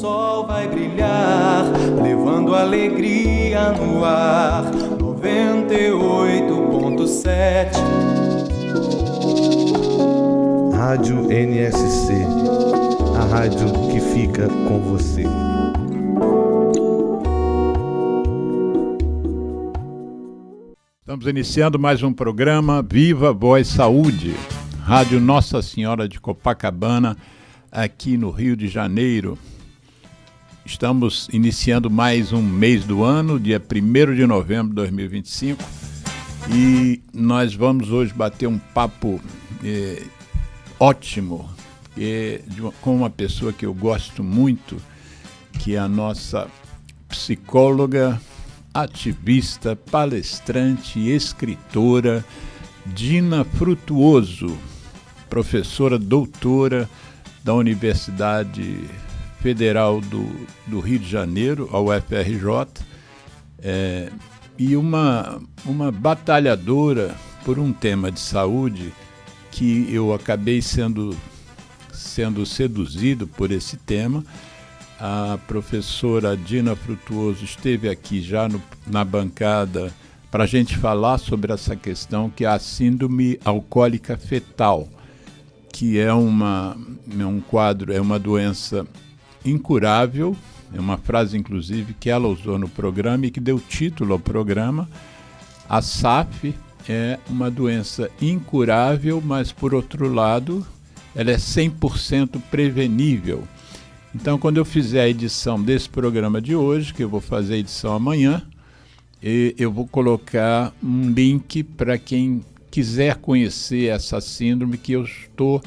sol vai brilhar, levando alegria no ar. 98.7 Rádio NSC, a rádio que fica com você. Estamos iniciando mais um programa Viva Voz Saúde, Rádio Nossa Senhora de Copacabana, aqui no Rio de Janeiro. Estamos iniciando mais um mês do ano, dia 1º de novembro de 2025, e nós vamos hoje bater um papo ótimo com uma pessoa que eu gosto muito, que é a nossa psicóloga, ativista, palestrante e escritora Dina Frutuoso, professora doutora da Universidade Federal do Rio de Janeiro, a UFRJ, e uma batalhadora por um tema de saúde que eu acabei sendo seduzido por esse tema. A professora Dina Frutuoso esteve aqui já na bancada para a gente falar sobre essa questão, que é a síndrome alcoólica fetal, que é um quadro, é uma doença incurável, é uma frase inclusive que ela usou no programa e que deu título ao programa. A SAF é uma doença incurável, mas por outro lado ela é 100% prevenível. Então, quando eu fizer a edição desse programa de hoje, que eu vou fazer a edição amanhã, eu vou colocar um link para quem quiser conhecer essa síndrome, que eu estou,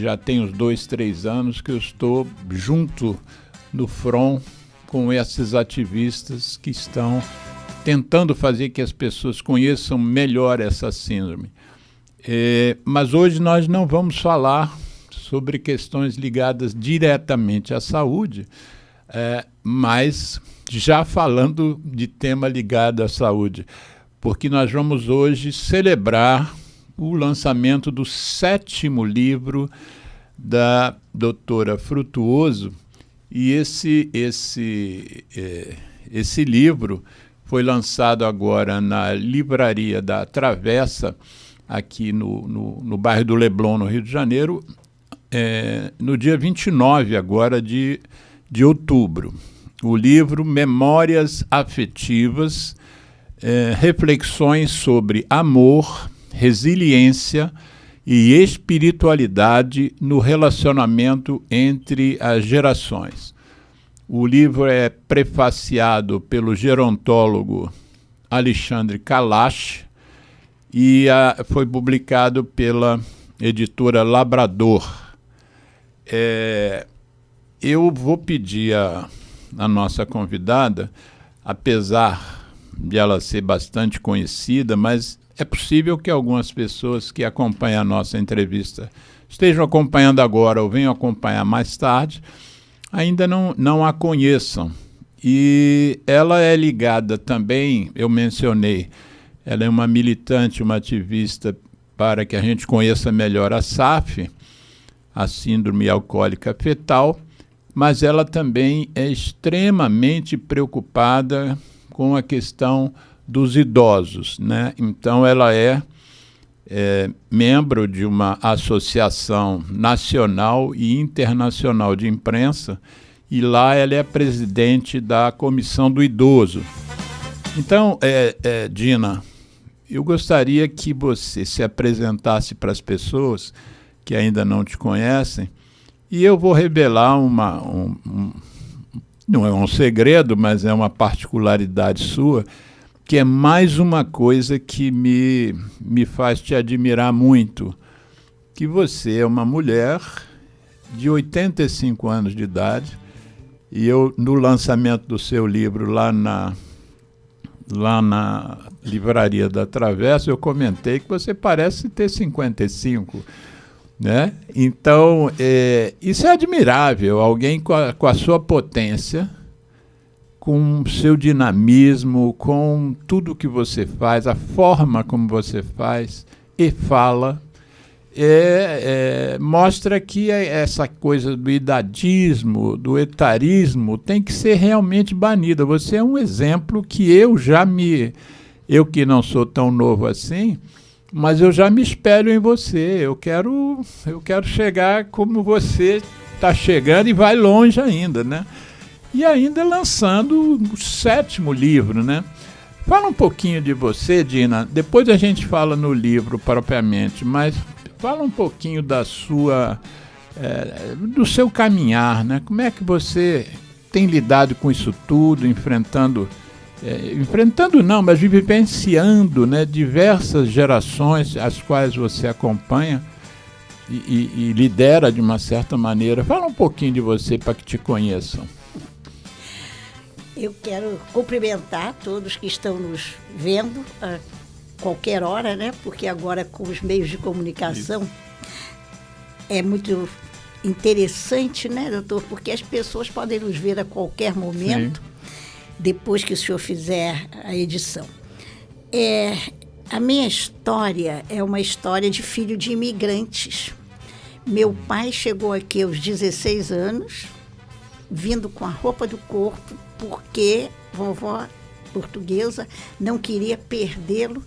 já tem uns 2, 3 anos, que eu estou junto no front com esses ativistas que estão tentando fazer que as pessoas conheçam melhor essa síndrome. Mas hoje nós não vamos falar sobre questões ligadas diretamente à saúde, mas já falando de tema ligado à saúde, porque nós vamos hoje celebrar o lançamento do 7º livro da doutora Frutuoso, e esse livro foi lançado agora na livraria da Travessa, aqui no bairro do Leblon, no Rio de Janeiro, no dia 29 agora de outubro. O livro Memórias Afetivas, reflexões sobre amor, resiliência e espiritualidade no relacionamento entre as gerações. O livro é prefaciado pelo gerontólogo Alexandre Kalash e foi publicado pela editora Labrador. Eu vou pedir a nossa convidada, apesar de ela ser bastante conhecida, mas é possível que algumas pessoas que acompanham a nossa entrevista estejam acompanhando agora ou venham acompanhar mais tarde, ainda não a conheçam. E ela é ligada também, eu mencionei, ela é uma militante, uma ativista para que a gente conheça melhor a SAF, a síndrome alcoólica fetal, mas ela também é extremamente preocupada com a questão dos idosos, né? Então ela é membro de uma associação nacional e internacional de imprensa, e lá ela é presidente da Comissão do Idoso. Então, Dina, eu gostaria que você se apresentasse para as pessoas que ainda não te conhecem, e eu vou revelar não é um segredo, mas é uma particularidade sua, que é mais uma coisa que me faz te admirar muito, que você é uma mulher de 85 anos de idade, e eu, no lançamento do seu livro lá na livraria da Travessa, eu comentei que você parece ter 55, né? Então, isso é admirável, alguém com a sua potência, com o seu dinamismo, com tudo que você faz, a forma como você faz e fala, mostra que essa coisa do idadismo, do etarismo, tem que ser realmente banida. Você é um exemplo que eu que não sou tão novo assim, mas eu já me espelho em você. Eu quero chegar como você está chegando e vai longe ainda, né? E ainda lançando o 7º livro, né? Fala um pouquinho de você, Dina. Depois a gente fala no livro propriamente, mas fala um pouquinho do seu caminhar, né? Como é que você tem lidado com isso tudo, mas vivenciando, né, diversas gerações as quais você acompanha e lidera de uma certa maneira. Fala um pouquinho de você para que te conheçam. Eu quero cumprimentar todos que estão nos vendo a qualquer hora, né? Porque agora com os meios de comunicação é muito interessante, né, doutor? Porque as pessoas podem nos ver a qualquer momento, depois que o senhor fizer a edição. A minha história é uma história de filho de imigrantes. Meu pai chegou aqui aos 16 anos, vindo com a roupa do corpo, porque vovó portuguesa não queria perdê-lo,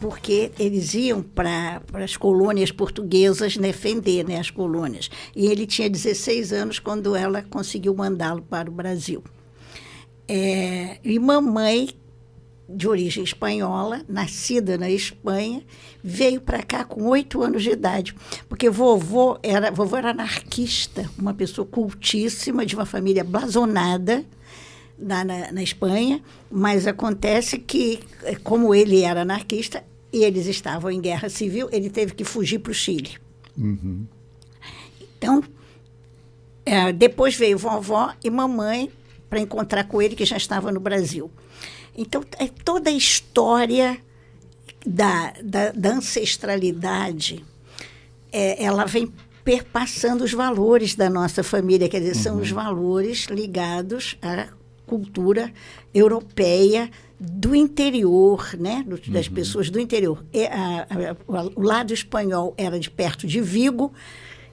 porque eles iam para as colônias portuguesas defender, né, as colônias. E ele tinha 16 anos quando ela conseguiu mandá-lo para o Brasil. E mamãe, de origem espanhola, nascida na Espanha, veio para cá com 8 anos de idade, porque vovô era anarquista, uma pessoa cultíssima, de uma família blasonada na Espanha, mas acontece que, como ele era anarquista e eles estavam em guerra civil, ele teve que fugir para o Chile. Uhum. Então, depois veio vovó e mamãe para encontrar com ele, que já estava no Brasil. Então, toda a história da ancestralidade, ela vem perpassando os valores da nossa família, quer dizer, são os valores ligados à cultura europeia do interior, né? Das pessoas do interior. O lado espanhol era de perto de Vigo,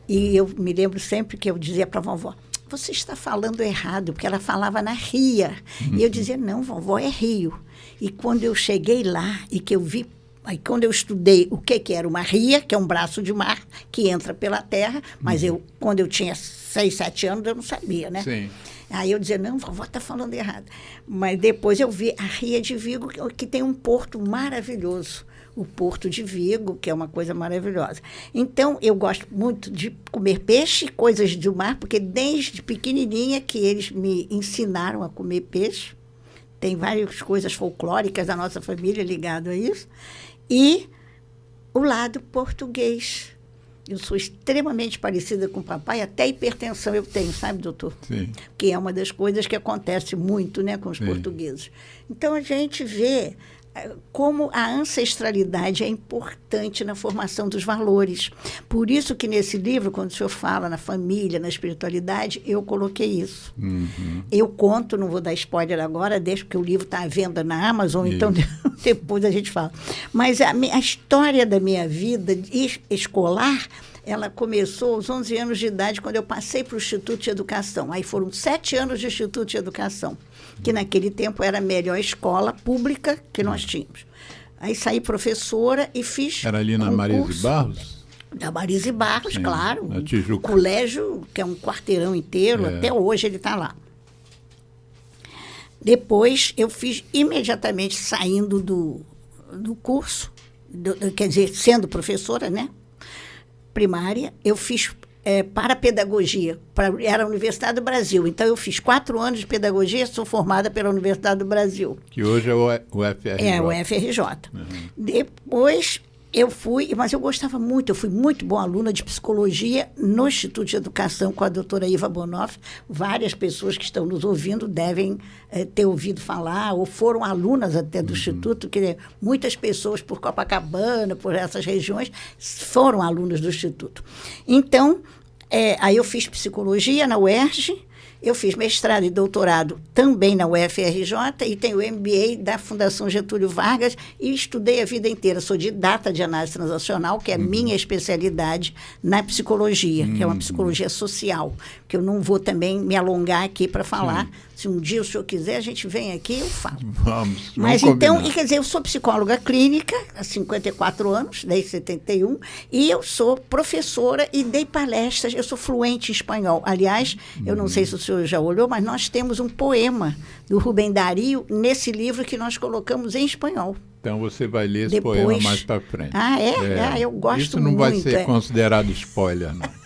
e eu me lembro sempre que eu dizia para a vovó, você está falando errado, porque ela falava na Ria. E eu dizia, não, vovó, é Rio. E quando eu cheguei lá e que eu vi, aí quando eu estudei o que era uma ria, que é um braço de mar que entra pela terra, mas quando eu tinha 6, 7 anos, eu não sabia, né? Sim. Aí eu dizia, não, vovó está falando errado. Mas depois eu vi a Ria de Vigo, que tem um porto maravilhoso. O Porto de Vigo, que é uma coisa maravilhosa. Então, eu gosto muito de comer peixe, coisas do mar, porque desde pequenininha que eles me ensinaram a comer peixe. Tem várias coisas folclóricas da nossa família ligado a isso. E o lado português. Eu sou extremamente parecida com o papai, até hipertensão eu tenho, sabe, doutor? Sim. Que é uma das coisas que acontece muito, né, com os portugueses. Então, a gente vê como a ancestralidade é importante na formação dos valores. Por isso que nesse livro, quando o senhor fala na família, na espiritualidade, eu coloquei isso. Eu conto, não vou dar spoiler agora, deixo que o livro está à venda na Amazon, então depois a gente fala. Mas a história da minha vida escolar, ela começou aos 11 anos de idade, quando eu passei para o Instituto de Educação. Aí foram 7 anos de Instituto de Educação, que naquele tempo era a melhor escola pública que nós tínhamos. Aí saí professora e fiz Era ali na Marise Barros? Da Marise Barros, claro. Na Tijuca. Colégio, que é um quarteirão inteiro, até hoje ele está lá. Depois eu fiz imediatamente, saindo do curso, quer dizer, sendo professora, né? Primária, eu fiz para pedagogia, era a Universidade do Brasil. Então, eu fiz 4 anos de pedagogia, sou formada pela Universidade do Brasil. Que hoje é o UFRJ. É, o UFRJ. Depois, eu fui, mas eu gostava muito, eu fui muito boa aluna de psicologia no Instituto de Educação com a doutora Iva Bonoff. Várias pessoas que estão nos ouvindo devem ter ouvido falar, ou foram alunas até do Instituto, que muitas pessoas por Copacabana, por essas regiões, foram alunas do Instituto. Então, aí eu fiz psicologia na UERJ, Eu fiz mestrado e doutorado também na UFRJ e tenho o MBA da Fundação Getúlio Vargas e estudei a vida inteira. Sou didata de análise transacional, que é a minha especialidade na psicologia, que é uma psicologia social, que eu não vou também me alongar aqui para falar. Se um dia o senhor quiser, a gente vem aqui, eu falo. Vamos Então, combinar. quer dizer, eu sou psicóloga clínica há 54 anos, desde 71, e eu sou professora e dei palestras, eu sou fluente em espanhol. Aliás, eu não sei se o senhor já olhou, mas nós temos um poema do Rubem Dario nesse livro que nós colocamos em espanhol. Então você vai ler esse Depois- poema mais para frente. Ah, é? Ah, eu gosto Isso não vai muito, ser é. considerado spoiler, não.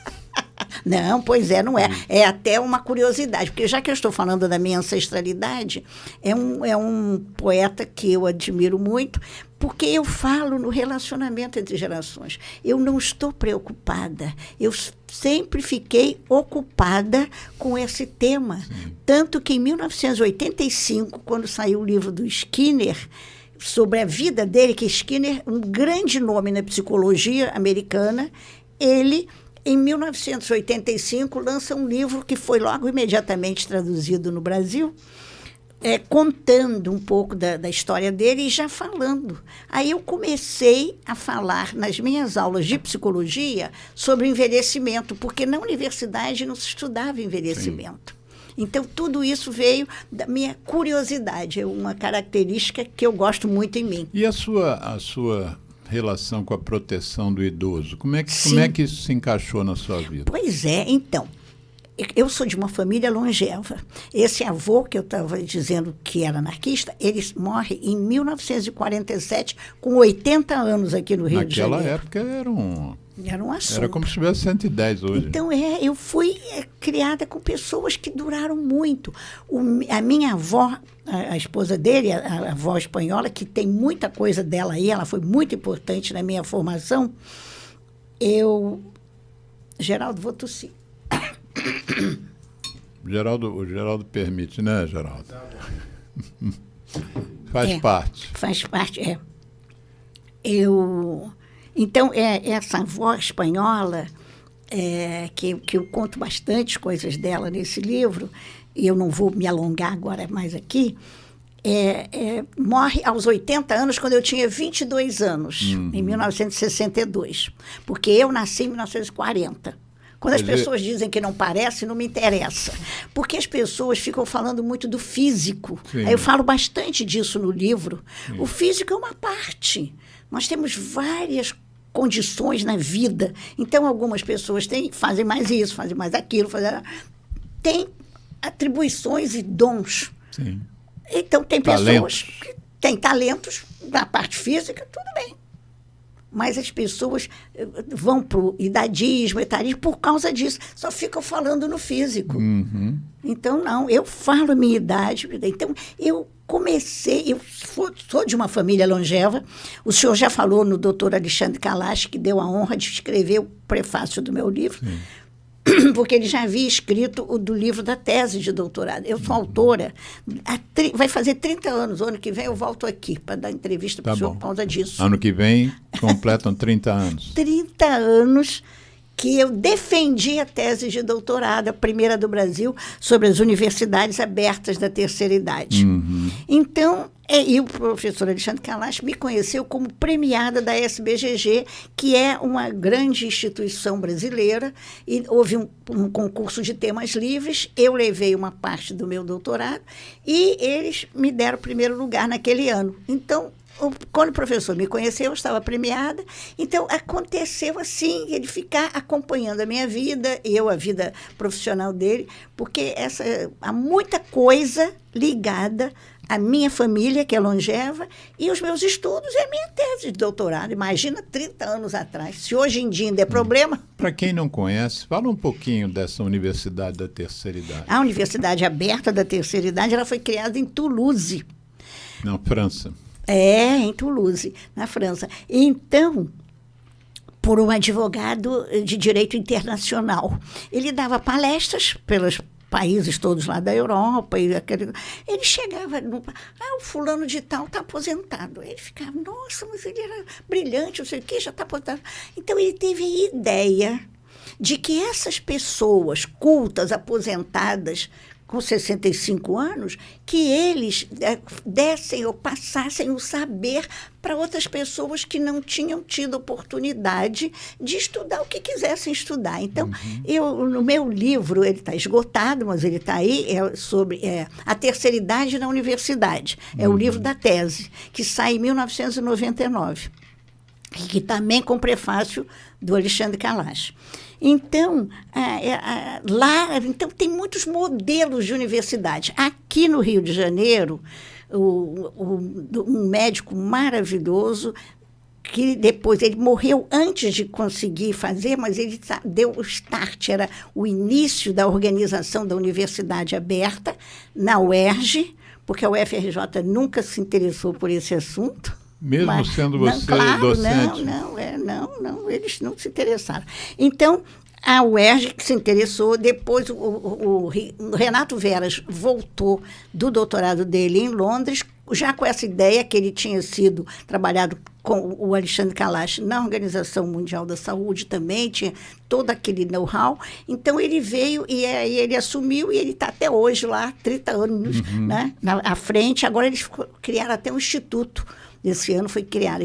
Não, pois é, não é. É até uma curiosidade, porque já que eu estou falando da minha ancestralidade, é um poeta que eu admiro muito, porque eu falo no relacionamento entre gerações. Eu não estou preocupada, eu sempre fiquei ocupada com esse tema. Tanto que em 1985, quando saiu o livro do Skinner, sobre a vida dele, que Skinner, um grande nome na psicologia americana, ele, em 1985, lança um livro que foi logo imediatamente traduzido no Brasil, contando um pouco da história dele e já falando. Aí eu comecei a falar nas minhas aulas de psicologia sobre envelhecimento, porque na universidade não se estudava envelhecimento. Então, tudo isso veio da minha curiosidade, é uma característica que eu gosto muito em mim. E a sua relação com a proteção do idoso? Como é que isso se encaixou na sua vida? Pois é, então, eu sou de uma família longeva. Esse avô que eu estava dizendo que era anarquista, ele morre em 1947, com 80 anos aqui no Rio de Janeiro. Naquela época era um assunto. Era como se tivesse 110 hoje. Então, eu fui criada com pessoas que duraram muito. A minha avó, a esposa dele, a avó espanhola, que tem muita coisa dela aí, ela foi muito importante na minha formação. Geraldo, vou tossir. O Geraldo permite, né, Geraldo? Faz parte. Faz parte, Então, essa avó espanhola, que eu conto bastante coisas dela nesse livro, e eu não vou me alongar agora mais aqui, morre aos 80 anos, quando eu tinha 22 anos, em 1962. Porque eu nasci em 1940. Quando as pessoas dizem que não parece, não me interessa. Porque as pessoas ficam falando muito do físico. Aí eu falo bastante disso no livro. Sim. O físico é uma parte. Nós temos várias condições na vida. Então, algumas pessoas fazem mais isso, fazem mais aquilo. Tem atribuições e dons. Sim. Então, tem pessoas que têm talentos na parte física, tudo bem. Mas as pessoas vão para o idadismo, etarismo, por causa disso. Só ficam falando no físico. Uhum. Então, não, eu falo a minha idade. Então, eu sou de uma família longeva. O senhor já falou no doutor Alexandre Kalash, que deu a honra de escrever o prefácio do meu livro. Sim. Porque ele já havia escrito o do livro da tese de doutorado. Eu sou autora, vai fazer 30 anos, o ano que vem eu volto aqui para dar entrevista para o senhor por causa disso. Ano que vem completam 30 anos. 30 anos que eu defendi a tese de doutorado, a primeira do Brasil, sobre as universidades abertas da terceira idade. Uhum. Então, e o professor Alexandre Kalash me conheceu como premiada da SBGG, que é uma grande instituição brasileira, e houve um concurso de temas livres, eu levei uma parte do meu doutorado, e eles me deram o primeiro lugar naquele ano. Então, quando o professor me conheceu, eu estava premiada. Então, aconteceu assim, ele ficar acompanhando a minha vida, a vida profissional dele, porque há muita coisa ligada à minha família, que é longeva, e os meus estudos e a minha tese de doutorado. Imagina 30 anos atrás. Se hoje em dia ainda é problema... Para quem não conhece, fala um pouquinho dessa Universidade da Terceira Idade. A Universidade Aberta da Terceira Idade, ela foi criada em Toulouse. Na França. Em Toulouse, na França. Então, por um advogado de direito internacional. Ele dava palestras pelos países todos lá da Europa. Ele chegava, o fulano de tal está aposentado. Ele ficava, nossa, mas ele era brilhante, não sei o quê, já está aposentado. Então, ele teve a ideia de que essas pessoas cultas, aposentadas, com 65 anos, que eles dessem ou passassem o saber para outras pessoas que não tinham tido oportunidade de estudar o que quisessem estudar. Então, no meu livro, ele está esgotado, mas ele está aí, é sobre a terceira idade na universidade. É o livro da tese, que sai em 1999, que também com prefácio do Alexandre Kalash. Então, então, tem muitos modelos de universidade. Aqui no Rio de Janeiro, um médico maravilhoso, que depois ele morreu antes de conseguir fazer, mas ele deu o start, era o início da organização da Universidade Aberta na UERJ, porque a UFRJ nunca se interessou por esse assunto. Mesmo sendo você docente? Não, eles não se interessaram. Então, a UERJ que se interessou, depois o Renato Veras voltou do doutorado dele em Londres, já com essa ideia que ele tinha trabalhado com o Alexandre Kalash na Organização Mundial da Saúde também, tinha todo aquele know-how. Então, ele veio e aí ele assumiu e ele está até hoje lá, 30 anos né, à frente. Agora, eles criaram até um instituto. Esse ano foi criado,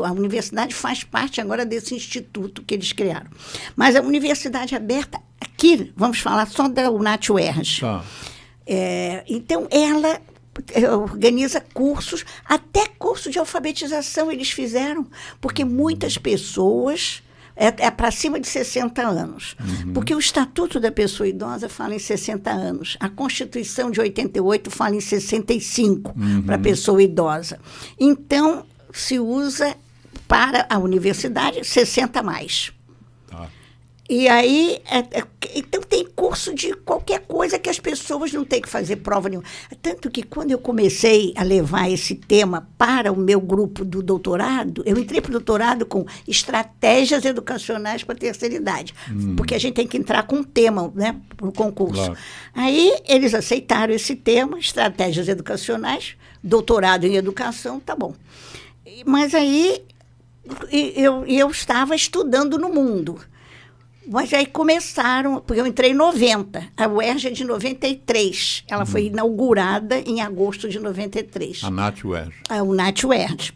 a universidade faz parte agora desse instituto que eles criaram. Mas a Universidade Aberta, aqui, vamos falar só da UNAT-UERJ. Tá. Então, ela organiza cursos, até curso de alfabetização eles fizeram, porque muitas pessoas... É para cima de 60 anos. Porque o Estatuto da Pessoa Idosa fala em 60 anos. A Constituição de 88 fala em 65 para a pessoa idosa. Então, se usa para a universidade 60 a mais. Tá. E aí, então tem curso de qualquer coisa que as pessoas não têm que fazer prova nenhuma. Tanto que quando eu comecei a levar esse tema para o meu grupo do doutorado, eu entrei para o doutorado com estratégias educacionais para a terceira idade. Porque a gente tem que entrar com um tema, né, para o concurso. Claro. Aí eles aceitaram esse tema, estratégias educacionais, doutorado em educação, tá bom. Mas aí eu estava estudando no mundo. Mas aí começaram, porque eu entrei em 90, a UERJ é de 93, ela foi inaugurada em agosto de 93. A UNAT-UERJ. A UNAT-UERJ,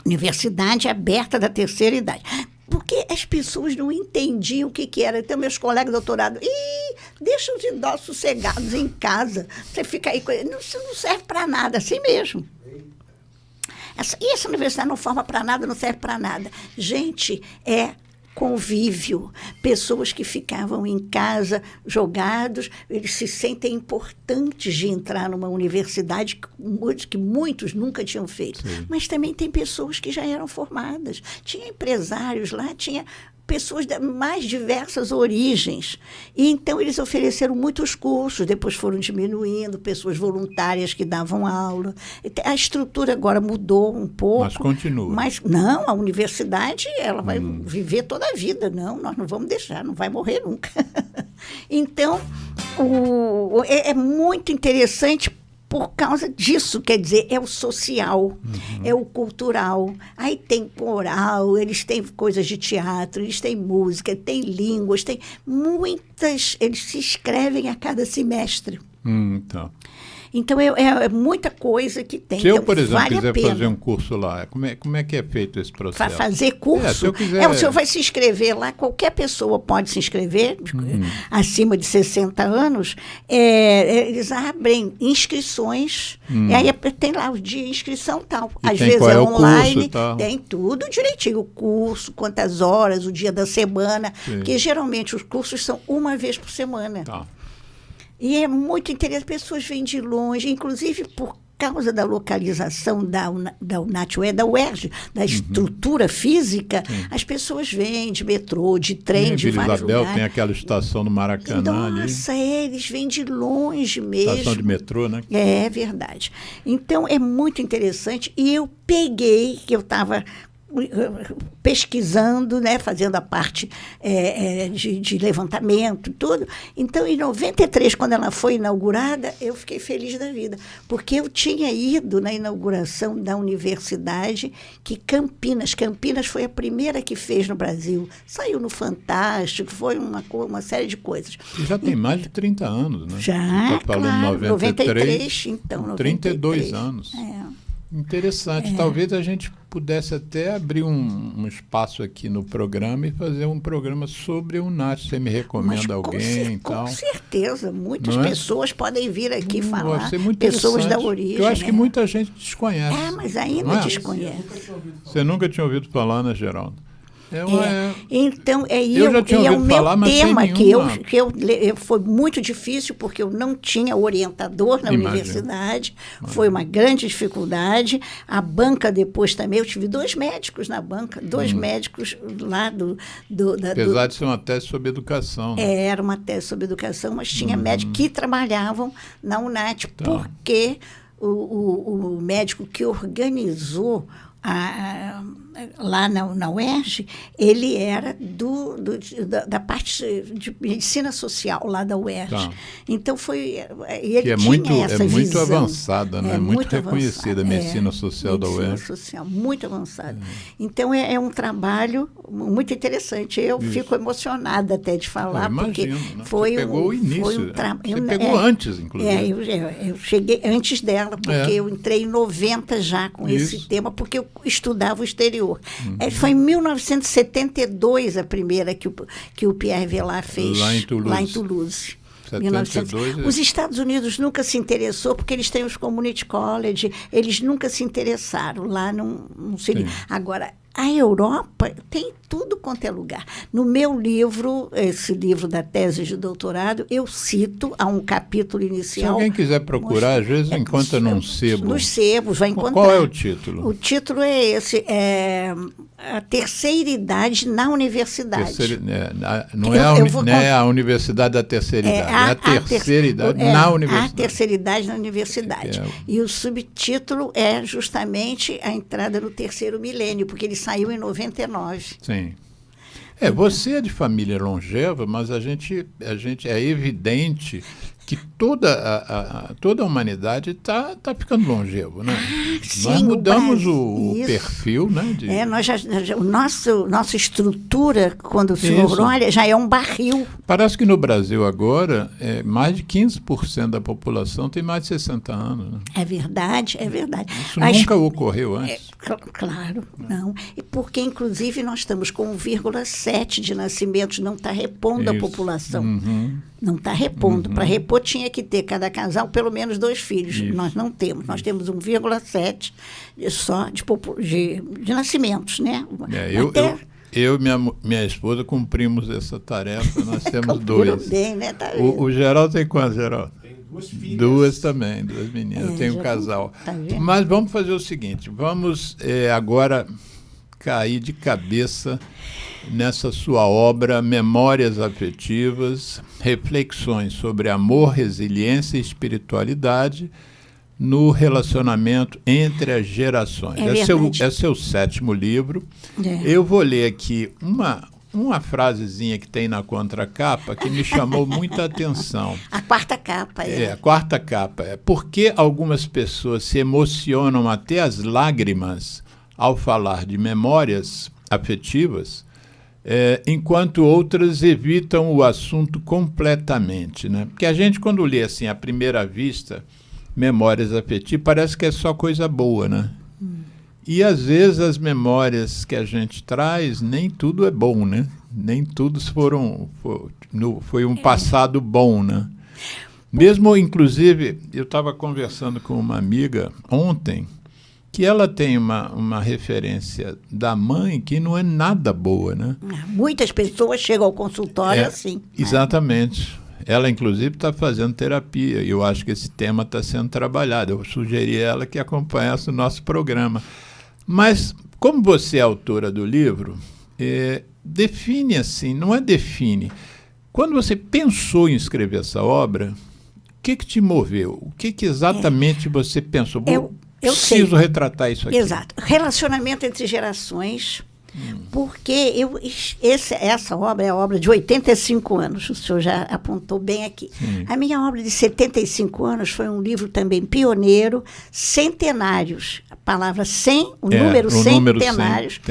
Universidade Aberta da Terceira Idade. Porque as pessoas não entendiam o que era. Então, meus colegas de doutorado, deixa os idosos sossegados em casa, você fica aí, isso não serve para nada, assim mesmo. Essa universidade não forma para nada, não serve para nada. Gente, convívio, pessoas que ficavam em casa jogados, eles se sentem importantes de entrar numa universidade que muitos nunca tinham feito. Sim. Mas também tem pessoas que já eram formadas. Tinha empresários lá, tinha pessoas de mais diversas origens. E então eles ofereceram muitos cursos, depois foram diminuindo, pessoas voluntárias que davam aula. A estrutura agora mudou um pouco. Mas continua. Mas não, a universidade ela vai viver toda a vida. Não, nós não vamos deixar, não vai morrer nunca. Então, é muito interessante por causa disso, quer dizer, é o social, é o cultural. Aí tem coral, eles têm coisas de teatro, eles têm música, tem línguas, tem muitas, eles se inscrevem a cada semestre. Então. Então, é muita coisa que tem. Se eu, então, por exemplo, vale quiser fazer um curso lá, como é que é feito esse processo? Para fazer curso? Se eu quiser... o senhor vai se inscrever lá, qualquer pessoa pode se inscrever, acima de 60 anos. Eles abrem inscrições, e aí tem lá o dia de inscrição tal. E às vezes qual é curso, online, tá? Tem tudo direitinho, o curso, quantas horas, o dia da semana, porque geralmente os cursos são uma vez por semana. Tá. E é muito interessante, pessoas vêm de longe, inclusive por causa da localização da UNAT-UERJ, da UERJ, da estrutura física, as pessoas vêm de metrô, de trem, de Vila vários Isabel lugares. tem aquela estação no Maracanã ali. Nossa, eles vêm de longe mesmo. Estação de metrô, né? É verdade. Então, é muito interessante. E eu peguei, que eu estava pesquisando, né, fazendo a parte de levantamento, tudo. Então, em 93, quando ela foi inaugurada, eu fiquei feliz da vida, porque eu tinha ido na inauguração da universidade, que Campinas foi a primeira que fez no Brasil. Saiu no Fantástico, foi uma série de coisas. E já tem mais de 30 anos, né? Já, tá falando claro, 93, então, 32 anos. Interessante. Talvez a gente pudesse até abrir um espaço aqui no programa e fazer um programa sobre o NAT. Você me recomenda alguém e tal? Com certeza. Muitas pessoas podem vir aqui falar. Vai ser muito pessoas da origem. Eu acho que muita gente desconhece. Mas ainda desconhece. Você nunca tinha ouvido falar, né, Geraldo? Então, eu já tinha ouvido falar, mas tema sem nenhuma... que foi muito difícil, porque eu não tinha orientador na universidade, foi uma grande dificuldade. A banca depois também, eu tive 2 médicos na banca, 2 médicos lá Apesar de ser uma tese sobre educação. Né? Era uma tese sobre educação, mas tinha médicos que trabalhavam na UNAT, porque o médico que organizou lá na UERJ, ele era da parte de medicina social lá da UERJ. Tá. Então ele que é tinha essa muito visão. Avançada, né? Muito reconhecida a medicina social da UERJ. Medicina social, muito avançada. Então é um trabalho muito interessante. Eu fico emocionada até de falar, porque né? foi Você pegou o início. Você pegou antes, inclusive. Eu cheguei antes dela, porque eu entrei em 90 já com esse tema, porque eu estudava o exterior. Foi em 1972 a primeira que o Pierre Vilar fez lá em Toulouse. 72, Os Estados Unidos nunca se interessou, porque eles têm os community college, eles nunca se interessaram. Lá não seria. Agora, a Europa tem tudo quanto é lugar. No meu livro, esse livro da tese de doutorado, eu cito a um capítulo inicial. Se alguém quiser procurar, às vezes encontra num sebo. Nos sebos, vai encontrar. Qual é o título? O título é esse, a terceira idade na universidade. Não é a universidade da terceira idade, é a terceira idade na universidade. A terceira idade na universidade. E o subtítulo é justamente a entrada no terceiro milênio, porque ele saiu em 99. Sim. Você é de família longeva, mas a gente é evidente que toda a humanidade está ficando longevo, né? Sim, nós mudamos o perfil, né? Nossa estrutura, quando o senhor olha, já é um barril. Parece que no Brasil agora, mais de 15% da população tem mais de 60 anos. Né? É verdade. Isso nunca ocorreu antes. Claro, não. E porque, inclusive, nós estamos com 1,7 de nascimentos, não está repondo a população. Não está repondo. Para repor, tinha que ter cada casal pelo menos 2 filhos. Isso. Nós não temos. Nós temos 1,7 só de nascimentos, né? Eu e minha esposa cumprimos essa tarefa. Nós temos 2. Bem, né? Tá o Geraldo tem quantos, Geraldo? Tem 2 filhas. 2 também, 2 meninas. Tem um casal. Tá vendo? Mas vamos fazer o seguinte. Vamos agora cair de cabeça nessa sua obra Memórias Afetivas, reflexões sobre amor, resiliência e espiritualidade no relacionamento entre as gerações. Esse é o 7º livro. Eu vou ler aqui uma frasezinha que tem na contracapa que me chamou muita atenção. A 4ª capa. A 4ª capa. Por que algumas pessoas se emocionam até as lágrimas ao falar de memórias afetivas, enquanto outras evitam o assunto completamente, né? Porque a gente, quando lê assim, à primeira vista, memórias afetivas, parece que é só coisa boa, né? E, às vezes, as memórias que a gente traz, nem tudo é bom, né? Nem tudo foi um passado bom, né? Mesmo, inclusive, eu estava conversando com uma amiga ontem, que ela tem uma referência da mãe que não é nada boa, né? Muitas pessoas chegam ao consultório assim. Exatamente. Ela, inclusive, está fazendo terapia e eu acho que esse tema está sendo trabalhado. Eu sugeri a ela que acompanhasse o nosso programa. Mas, como você é autora do livro, define assim, não é define. Quando você pensou em escrever essa obra, o que te moveu? O que exatamente você pensou? Eu preciso sei. retratar isso aqui. Exato. Relacionamento entre gerações, porque essa obra é a obra de 85 anos, o senhor já apontou bem aqui. A minha obra de 75 anos foi um livro também pioneiro, centenários, a palavra 100, o número centenários.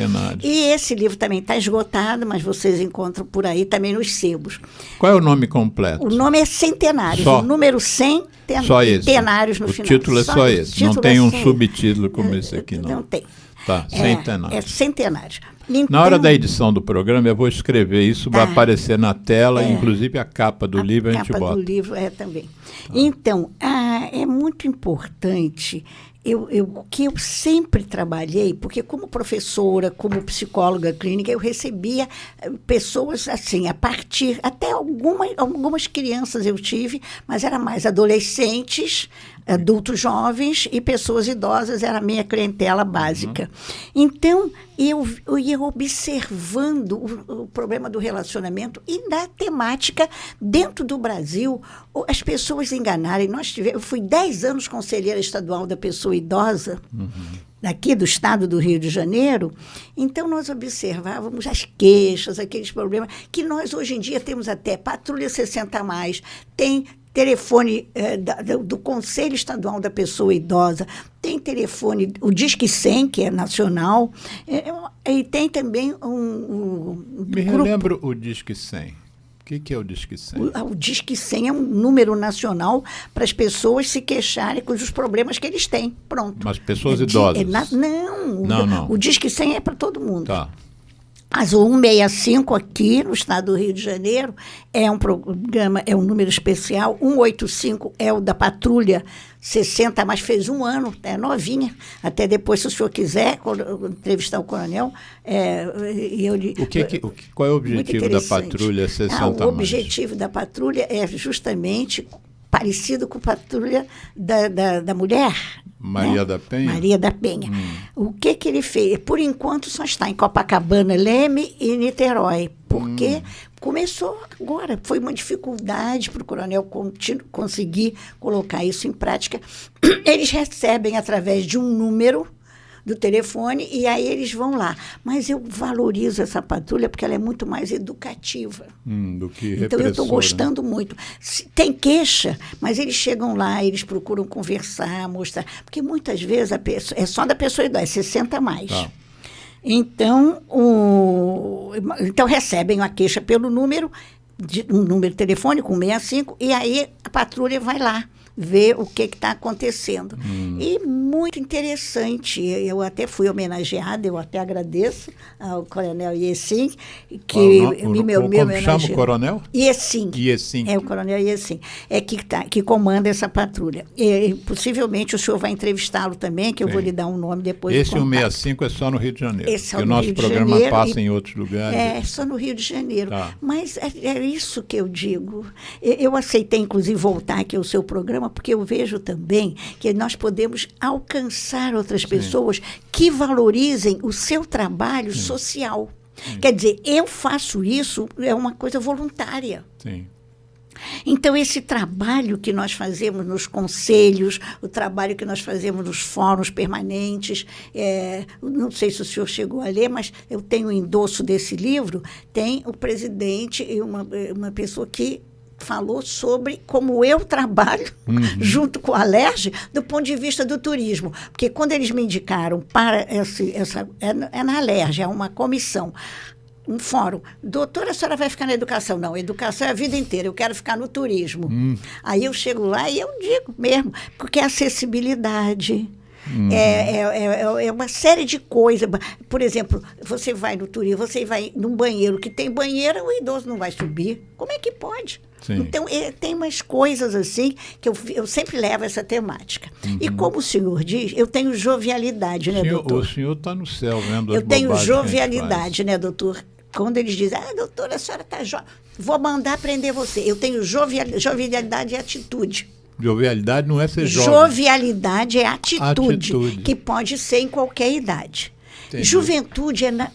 E esse livro também está esgotado, mas vocês encontram por aí também nos sebos. Qual é o nome completo? O nome é Centenários, Só. o número 100 Só esse. tenários no o final. Título é só esse, não tem um subtítulo como esse aqui, não. Não tem. Tá, Centenários. É Centenários. Então, na hora da edição do programa, eu vou escrever isso, vai aparecer na tela, inclusive a capa do livro a gente bota. A capa do livro também. Tá. Então, é muito importante, o que eu sempre trabalhei, porque como professora, como psicóloga clínica, eu recebia pessoas assim, a partir, até algumas crianças eu tive, mas era mais adolescentes, adultos jovens e pessoas idosas, era a minha clientela básica. Então, eu ia observando o problema do relacionamento e da temática dentro do Brasil, as pessoas enganarem. Eu fui 10 anos conselheira estadual da pessoa idosa, daqui do estado do Rio de Janeiro, então nós observávamos as queixas, aqueles problemas, que nós hoje em dia temos até Patrulha 60+, tem telefone do Conselho Estadual da Pessoa Idosa, tem telefone, o Disque 100, que é nacional, e tem também Me relembro o Disque 100. O que é o Disque 100? O Disque 100 é um número nacional para as pessoas se queixarem com os problemas que eles têm. Pronto. Mas pessoas idosas? Não. O Disque 100 é para todo mundo. Tá. Mas o 165 aqui no estado do Rio de Janeiro é um programa, é um número especial. 185 é o da Patrulha 60, mas fez um ano, é novinha. Até depois, se o senhor quiser entrevistar o coronel. Qual é o objetivo da Patrulha 60? O objetivo da Patrulha é justamente parecido com a Patrulha da Mulher. Maria da Penha? Maria da Penha. O que ele fez? Por enquanto só está em Copacabana, Leme e Niterói. Porque começou agora. Foi uma dificuldade para o coronel conseguir colocar isso em prática. Eles recebem através de um número do telefone e aí eles vão lá. Mas eu valorizo essa patrulha porque ela é muito mais educativa. Do que repressora. Então eu estou gostando muito. Tem queixa, mas eles chegam lá, eles procuram conversar, mostrar. Porque muitas vezes a pessoa, é só da pessoa idosa, é 60+. Tá. Então, então recebem a queixa pelo número, um número telefônico, 165, e aí a patrulha vai lá ver o que está acontecendo. E muito interessante, eu até fui homenageada, eu até agradeço ao coronel Iecim, que como chama o coronel? Iecim. Iecim. É o coronel Iecim, que comanda essa patrulha. E, possivelmente o senhor vai entrevistá-lo também, que eu vou lhe dar um nome depois. Esse 165 é só no Rio de Janeiro. Esse é o nosso programa passa em outros lugares. É só no Rio de Janeiro. Tá. Mas é isso que eu digo. Eu aceitei, inclusive, voltar aqui ao seu programa, porque eu vejo também que nós podemos alcançar outras pessoas que valorizem o seu trabalho social. Quer dizer, eu faço isso, é uma coisa voluntária. Sim. Então, esse trabalho que nós fazemos nos conselhos, o trabalho que nós fazemos nos fóruns permanentes, não sei se o senhor chegou a ler, mas eu tenho o endosso desse livro, tem o presidente e uma pessoa que falou sobre como eu trabalho junto com a Alerj do ponto de vista do turismo. Porque quando eles me indicaram para na Alerj, é uma comissão, um fórum. Doutora, a senhora vai ficar na educação? Não, educação é a vida inteira, eu quero ficar no turismo. Aí eu chego lá e eu digo mesmo, porque é acessibilidade. É uma série de coisas. Por exemplo, você vai no turismo, você vai num banheiro que tem banheiro, o idoso não vai subir. Como é que pode? Sim. Então, tem umas coisas assim que eu sempre levo essa temática. E como o senhor diz, eu tenho jovialidade, né, doutor? O senhor está no céu vendo eu as tenho bobagens jovialidade, né, doutor? Quando eles dizem, doutora, a senhora está jovem, vou mandar prender você. Eu tenho jovialidade e atitude. Jovialidade não é ser jovem. Jovialidade é atitude, que pode ser em qualquer idade. Entendi. Juventude é na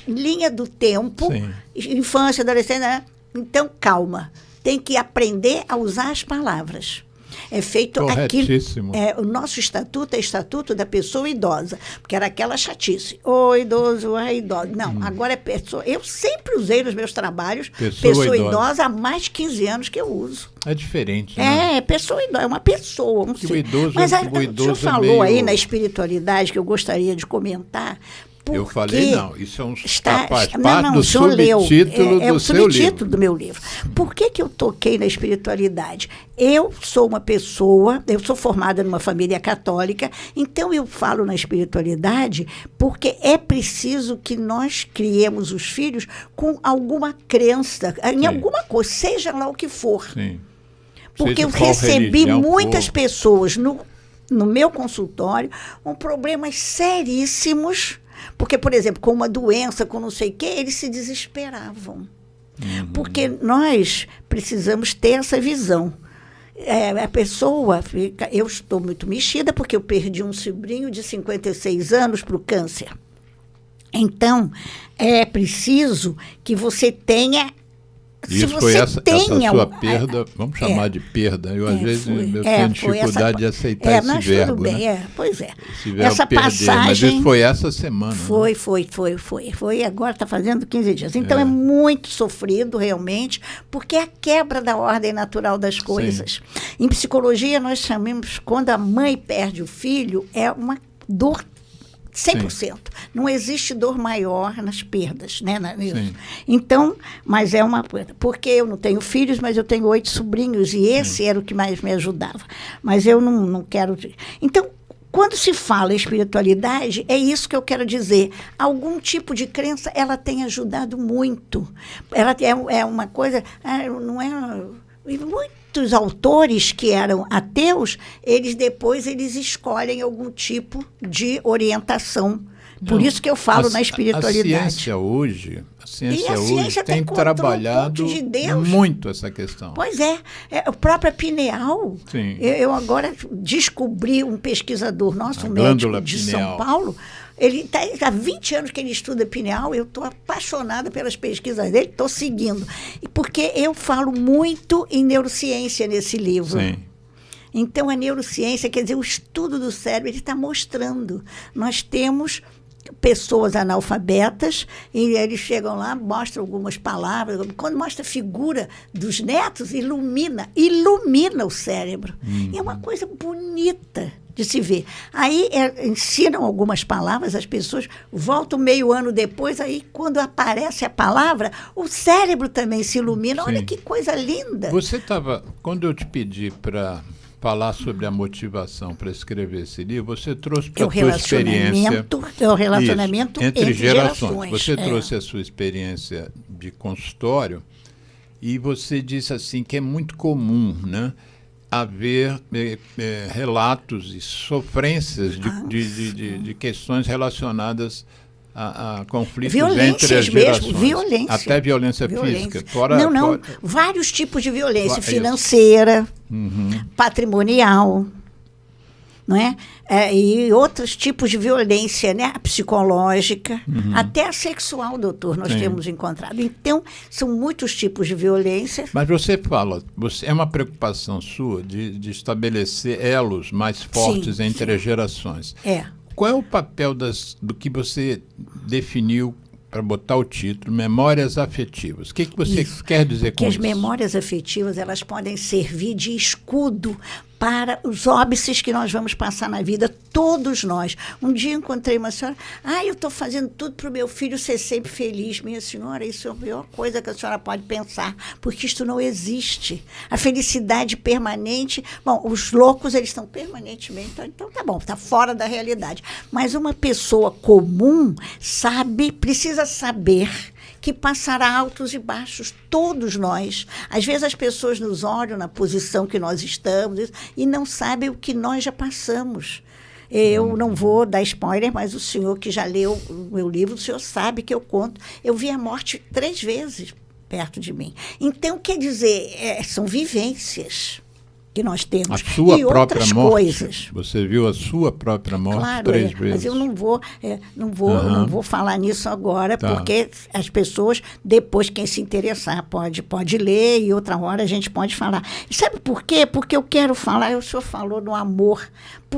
linha do tempo, infância, adolescência. Então, calma. Tem que aprender a usar as palavras. É feito Corretíssimo. O nosso estatuto é estatuto da pessoa idosa, porque era aquela chatice. O idoso, a idosa. Não, agora é pessoa. Eu sempre usei nos meus trabalhos pessoa idosa há mais de 15 anos que eu uso. É diferente, né? Pessoa idosa, é uma pessoa. O idoso, Mas o senhor falou aí na espiritualidade que eu gostaria de comentar. Eu falei, não, isso é um parte não, do subtítulo do seu livro. É o subtítulo do meu livro. Por que eu toquei na espiritualidade? Eu sou uma pessoa, eu sou formada numa família católica, então eu falo na espiritualidade porque é preciso que nós criemos os filhos com alguma crença, em alguma coisa, seja lá o que for. Sim. Porque eu recebi muitas pessoas no meu consultório com problemas seríssimos. Porque, por exemplo, com uma doença, com não sei o quê, eles se desesperavam. Porque nós precisamos ter essa visão. A pessoa fica... Eu estou muito mexida porque eu perdi um sobrinho de 56 anos para o câncer. Então, é preciso que você tenha... Isso foi essa sua perda, vamos chamar de perda. Eu, às vezes, eu tenho dificuldade de aceitar esse verbo. Tudo bem, né? Pois é. Esse verbo essa perder, passagem. Mas isso foi essa semana. Foi. Foi agora, está fazendo 15 dias. Então, é muito sofrido, realmente, porque é a quebra da ordem natural das coisas. Sim. Em psicologia, nós chamamos, quando a mãe perde o filho, é uma dor 100%. Sim. Não existe dor maior nas perdas, né? Então, mas é uma... Porque eu não tenho filhos, mas eu tenho 8 sobrinhos, e esse era o que mais me ajudava. Mas eu não quero... Então, quando se fala em espiritualidade, é isso que eu quero dizer. Algum tipo de crença, ela tem ajudado muito. Ela é uma coisa... Não é... Muitos autores que eram ateus, eles escolhem algum tipo de orientação. Por isso que eu falo na espiritualidade. A ciência hoje tem trabalhado muito essa questão. Pois é. O próprio pineal. Sim. Eu agora descobri um pesquisador nosso, um médico de São Paulo. Ele há 20 anos que ele estuda pineal, eu estou apaixonada pelas pesquisas dele, estou seguindo. Porque eu falo muito em neurociência nesse livro. Sim. Então, a neurociência, quer dizer, o estudo do cérebro, ele está mostrando. Nós temos pessoas analfabetas, e eles chegam lá, mostram algumas palavras, quando mostra a figura dos netos, ilumina o cérebro. É uma coisa bonita de se ver. Aí ensinam algumas palavras, as pessoas voltam meio ano depois, aí quando aparece a palavra, o cérebro também se ilumina. Sim. Olha que coisa linda. Quando eu te pedi para falar sobre a motivação para escrever esse livro, você trouxe para a sua experiência... O relacionamento entre gerações. Você trouxe a sua experiência de consultório e você disse assim que é muito comum, né, haver relatos e sofrências de questões relacionadas a conflitos entre as gerações. Violência. Até violência física. Vários tipos de violência financeira, patrimonial, não é? E outros tipos de violência, né? A psicológica, até a sexual, doutor, nós temos encontrado. Então, são muitos tipos de violência. Mas você fala, é uma preocupação sua de estabelecer elos mais fortes entre as gerações. Qual é o papel do que você definiu para botar o título, Memórias Afetivas? O que você quer dizer com isso? Que as memórias afetivas, elas podem servir de escudo para os óbices que nós vamos passar na vida, todos nós. Um dia encontrei uma senhora, eu estou fazendo tudo para o meu filho ser sempre feliz. Minha senhora, isso é a pior coisa que a senhora pode pensar, porque isto não existe. A felicidade permanente, os loucos, eles estão permanentemente, então tá bom, está fora da realidade. Mas uma pessoa comum precisa saber que passará altos e baixos, todos nós. Às vezes as pessoas nos olham na posição que nós estamos e não sabem o que nós já passamos. Eu não vou dar spoiler, mas o senhor que já leu o meu livro, o senhor sabe que eu conto. Eu vi a morte 3 vezes perto de mim. Então, quer dizer, são vivências. que nós temos. A sua e própria outras morte. Coisas. Você viu a sua própria morte Claro, 3 vezes. mas eu não vou falar nisso agora, Tá. porque as pessoas, depois, quem se interessar, pode ler e outra hora a gente pode falar. E sabe por quê? Porque eu quero falar, o senhor falou no amor.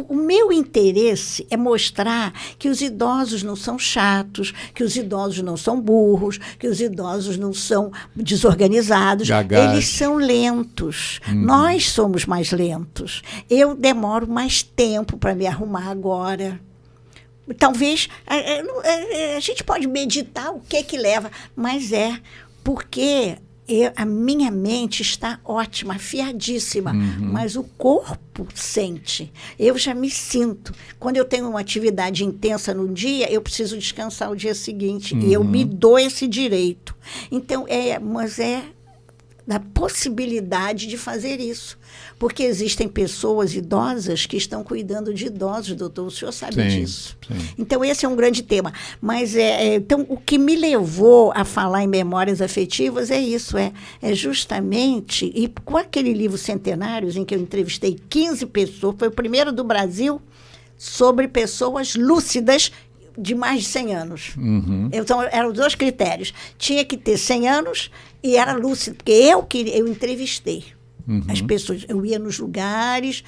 O meu interesse é mostrar que os idosos não são chatos, que os idosos não são burros, que os idosos não são desorganizados. Gagás. Eles são lentos. Nós somos mais lentos. Eu demoro mais tempo para me arrumar agora. Talvez a gente pode meditar o que leva, mas porque a minha mente está ótima, afiadíssima, mas o corpo sente. Eu já me sinto. Quando eu tenho uma atividade intensa no dia, eu preciso descansar o dia seguinte. E eu me dou esse direito. Então, mas da possibilidade de fazer isso. Porque existem pessoas idosas que estão cuidando de idosos, doutor. O senhor sabe disso. Sim. Então, esse é um grande tema. Mas, então, o que me levou a falar em memórias afetivas é isso, é justamente, e com aquele livro Centenários, em que eu entrevistei 15 pessoas, foi o primeiro do Brasil, sobre pessoas lúcidas de mais de 100 anos. Então, eram os 2 critérios. Tinha que ter 100 anos e era lúcido, porque eu entrevistei. As pessoas, eu ia nos lugares,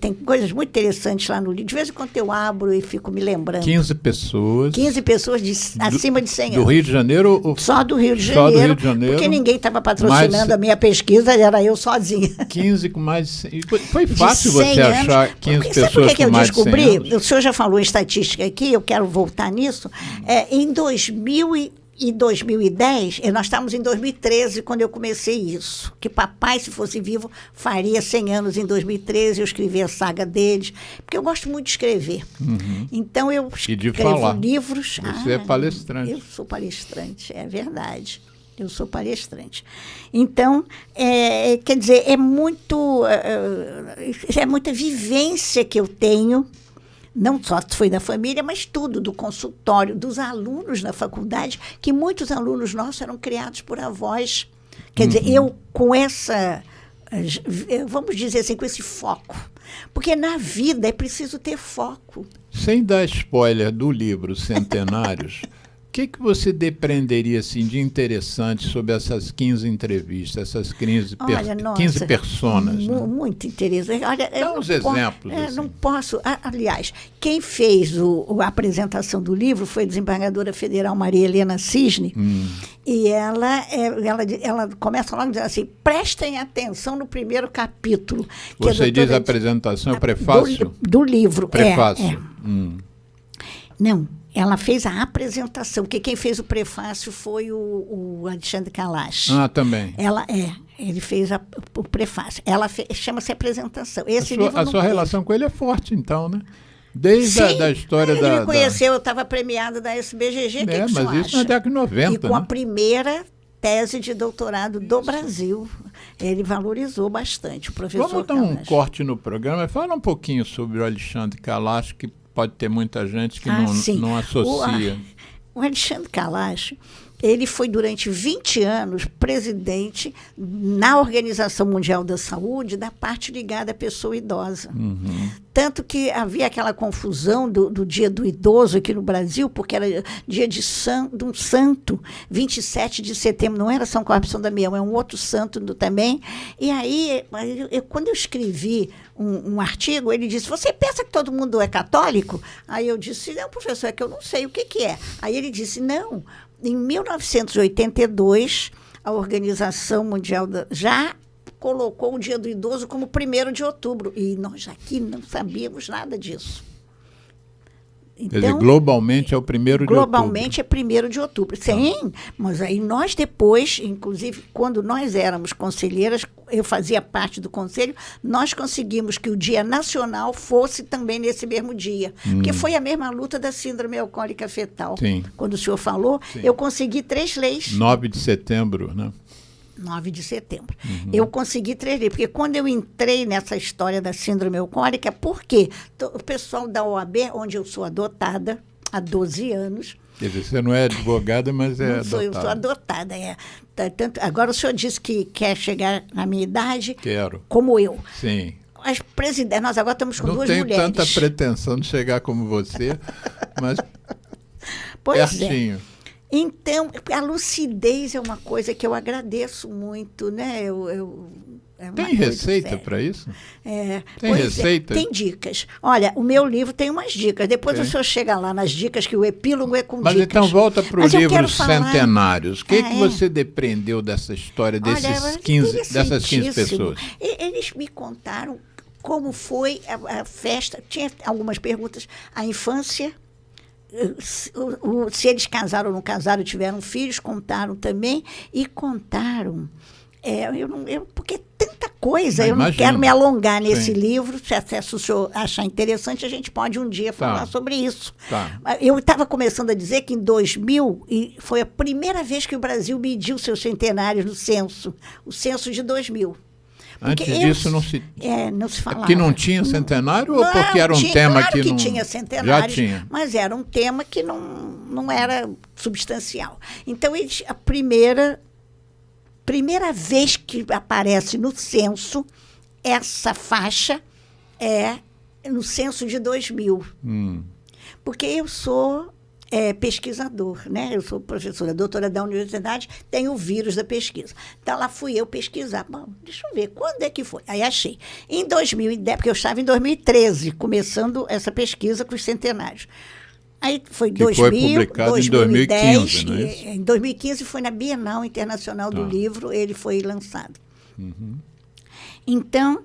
tem coisas muito interessantes lá no livro. De vez em quando eu abro e fico me lembrando. 15 pessoas. 15 pessoas acima de 100 anos. Do Rio de Janeiro? Só do Rio de Só Janeiro. do Rio de Janeiro. Porque ninguém estava patrocinando a minha pesquisa, era eu sozinha. 15 com mais de 100. Foi fácil De 100 você anos. achar 15 Sabe pessoas por que eu com mais de 100 descobri? anos? O senhor já falou em estatística aqui, eu quero voltar nisso. Em 2010, nós estávamos em 2013 quando eu comecei isso, que papai, se fosse vivo, faria 100 anos em 2013, eu escrevi a saga deles, porque eu gosto muito de escrever. Então, eu escrevo livros. Você é palestrante. Eu sou palestrante, é verdade. Eu sou palestrante. Então, quer dizer, é muita vivência que eu tenho. Não só foi da família, mas tudo, do consultório, dos alunos na faculdade, que muitos alunos nossos eram criados por avós. Quer dizer, eu com vamos dizer assim, com esse foco. Porque na vida é preciso ter foco. Sem dar spoiler do livro Centenários, o que você depreenderia assim, de interessante sobre essas 15 entrevistas, essas 15 personas? Muito interessante. Olha, dá uns exemplos. Não posso. Aliás, quem fez a apresentação do livro foi a desembargadora federal Maria Helena Cisne. E ela começa logo dizendo assim: prestem atenção no primeiro capítulo. Você diz a apresentação, é o prefácio? Do livro. Prefácio. Não. Ela fez a apresentação, porque quem fez o prefácio foi o Alexandre Kalash. Também. Ele fez o prefácio. Chama-se apresentação. A sua relação com ele é forte, então, né? Desde a história ele me conheceu, eu estava premiada da SBGG, mas isso na década de 90, E com a primeira tese de doutorado do Brasil. Ele valorizou bastante, o professor Vamos dar um corte no programa e fala um pouquinho sobre o Alexandre Kalash, que pode ter muita gente que não associa. O Alexandre Kalash, ele foi durante 20 anos presidente na Organização Mundial da Saúde da parte ligada à pessoa idosa. Tanto que havia aquela confusão do Dia do Idoso aqui no Brasil, porque era dia de um santo, 27 de setembro, não era São Cosme e São Damião, é um outro santo também. E aí, quando eu escrevi um artigo, ele disse: você pensa que todo mundo é católico? Aí eu disse: não, professor, é que eu não sei o que é. Aí ele disse: não, em 1982, a Organização Mundial já colocou o Dia do Idoso como 1º de outubro. E nós aqui não sabíamos nada disso. Então, quer dizer, globalmente é o 1º de outubro. Globalmente é 1º de outubro. Sim, mas aí nós depois, inclusive, quando nós éramos conselheiras, eu fazia parte do conselho, nós conseguimos que o Dia Nacional fosse também nesse mesmo dia. Porque foi a mesma luta da síndrome alcoólica fetal. Sim. Quando o senhor falou, eu consegui 3 leis. 9 de setembro, né? 9 de setembro. Eu consegui 3 leis, porque quando eu entrei nessa história da síndrome alcoólica, por quê? O pessoal da OAB, onde eu sou adotada há 12 anos, Quer dizer, você não é advogada, mas é Não sou, eu sou adotada. Tanto, agora o senhor disse que quer chegar na minha idade. Quero. Como eu. Sim. As presidentes, nós agora estamos com não duas tenho mulheres. Tanta pretensão de chegar como você, mas pois pertinho. Então, a lucidez é uma coisa que eu agradeço muito, né? É uma Tem coisa receita séria. para isso? Tem receita? Tem dicas. Olha, o meu livro tem umas dicas. Depois Tem. o senhor chega lá nas dicas, que o epílogo é com Mas dicas. então volta para os Mas eu quero livros falar- centenários. O que Ah, é? você depreendeu dessa história Olha, dessas é 15 pessoas? interessantíssimo. Eles me contaram como foi a festa. Tinha algumas perguntas. A infância, se eles casaram ou não casaram, tiveram filhos, contaram também. E contaram... porque tanta coisa, eu não Imagino. quero me alongar nesse Sim. livro. Se o senhor achar interessante, a gente pode um dia falar sobre isso. Tá. Eu estava começando a dizer que em 2000 foi a primeira vez que o Brasil mediu seus centenários no censo, o censo de 2000. Porque Antes disso não se... não se falava. Porque não tinha centenário ou Não, porque era um tinha, tema claro que não... tinha centenários, Já tinha. mas era um tema que não era substancial. Então, a primeira vez que aparece no censo, essa faixa é no censo de 2000. Porque eu sou pesquisador, né? Eu sou professora, doutora da universidade, tenho o vírus da pesquisa. Então, lá fui eu pesquisar. Bom, deixa eu ver, quando é que foi? Aí achei. Em 2010, porque eu estava em 2013, começando essa pesquisa com os centenários. Aí foi Que 2000, foi publicado em 2010, 2015, não é isso? em 2015 foi na Bienal Internacional do Livro, ele foi lançado. Então,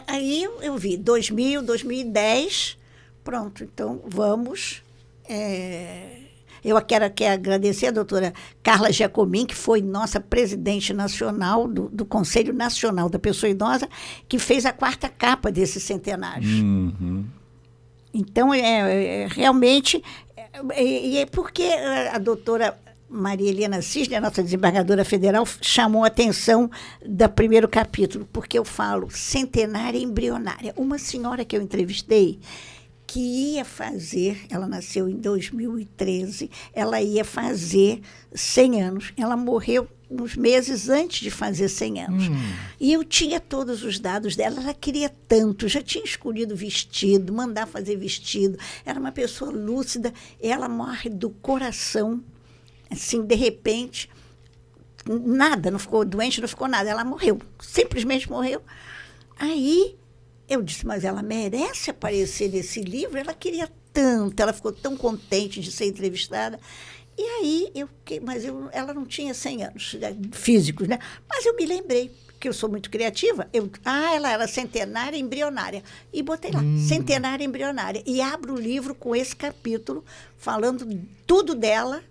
aí eu vi 2000, 2010, pronto, então vamos. Eu quero aqui agradecer a doutora Carla Giacomin, que foi nossa presidente nacional do Conselho Nacional da Pessoa Idosa, que fez a 4ª capa desse centenário. Então, realmente, é porque a doutora Maria Helena Cisne, a nossa desembargadora federal, chamou a atenção do primeiro capítulo, porque eu falo centenária embrionária. Uma senhora que eu entrevistei, que ia fazer, ela nasceu em 2013, ela ia fazer 100 anos. Ela morreu uns meses antes de fazer 100 anos. E eu tinha todos os dados dela, ela queria tanto, já tinha escolhido vestido, mandar fazer vestido, era uma pessoa lúcida, ela morre do coração, assim, de repente, nada, não ficou doente, não ficou nada, ela morreu, simplesmente morreu. Aí eu disse, mas ela merece aparecer nesse livro, ela queria tanto, ela ficou tão contente de ser entrevistada. E aí, ela não tinha 100 anos físicos, né? Mas eu me lembrei, que eu sou muito criativa, ela era centenária embrionária. E botei lá, centenária embrionária. E abro o livro com esse capítulo, falando tudo dela,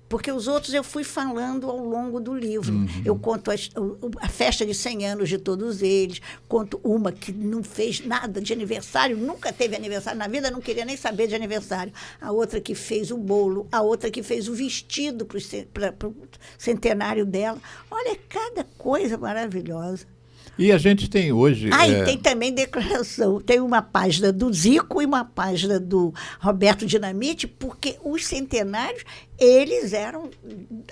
porque os outros eu fui falando ao longo do livro. Eu conto a festa de 100 anos de todos eles, conto uma que não fez nada de aniversário, nunca teve aniversário na vida, não queria nem saber de aniversário. A outra que fez o bolo, a outra que fez o vestido para o centenário dela. Olha, cada coisa maravilhosa. E a gente tem hoje... E tem também declaração. Tem uma página do Zico e uma página do Roberto Dinamite, porque os centenários, eles eram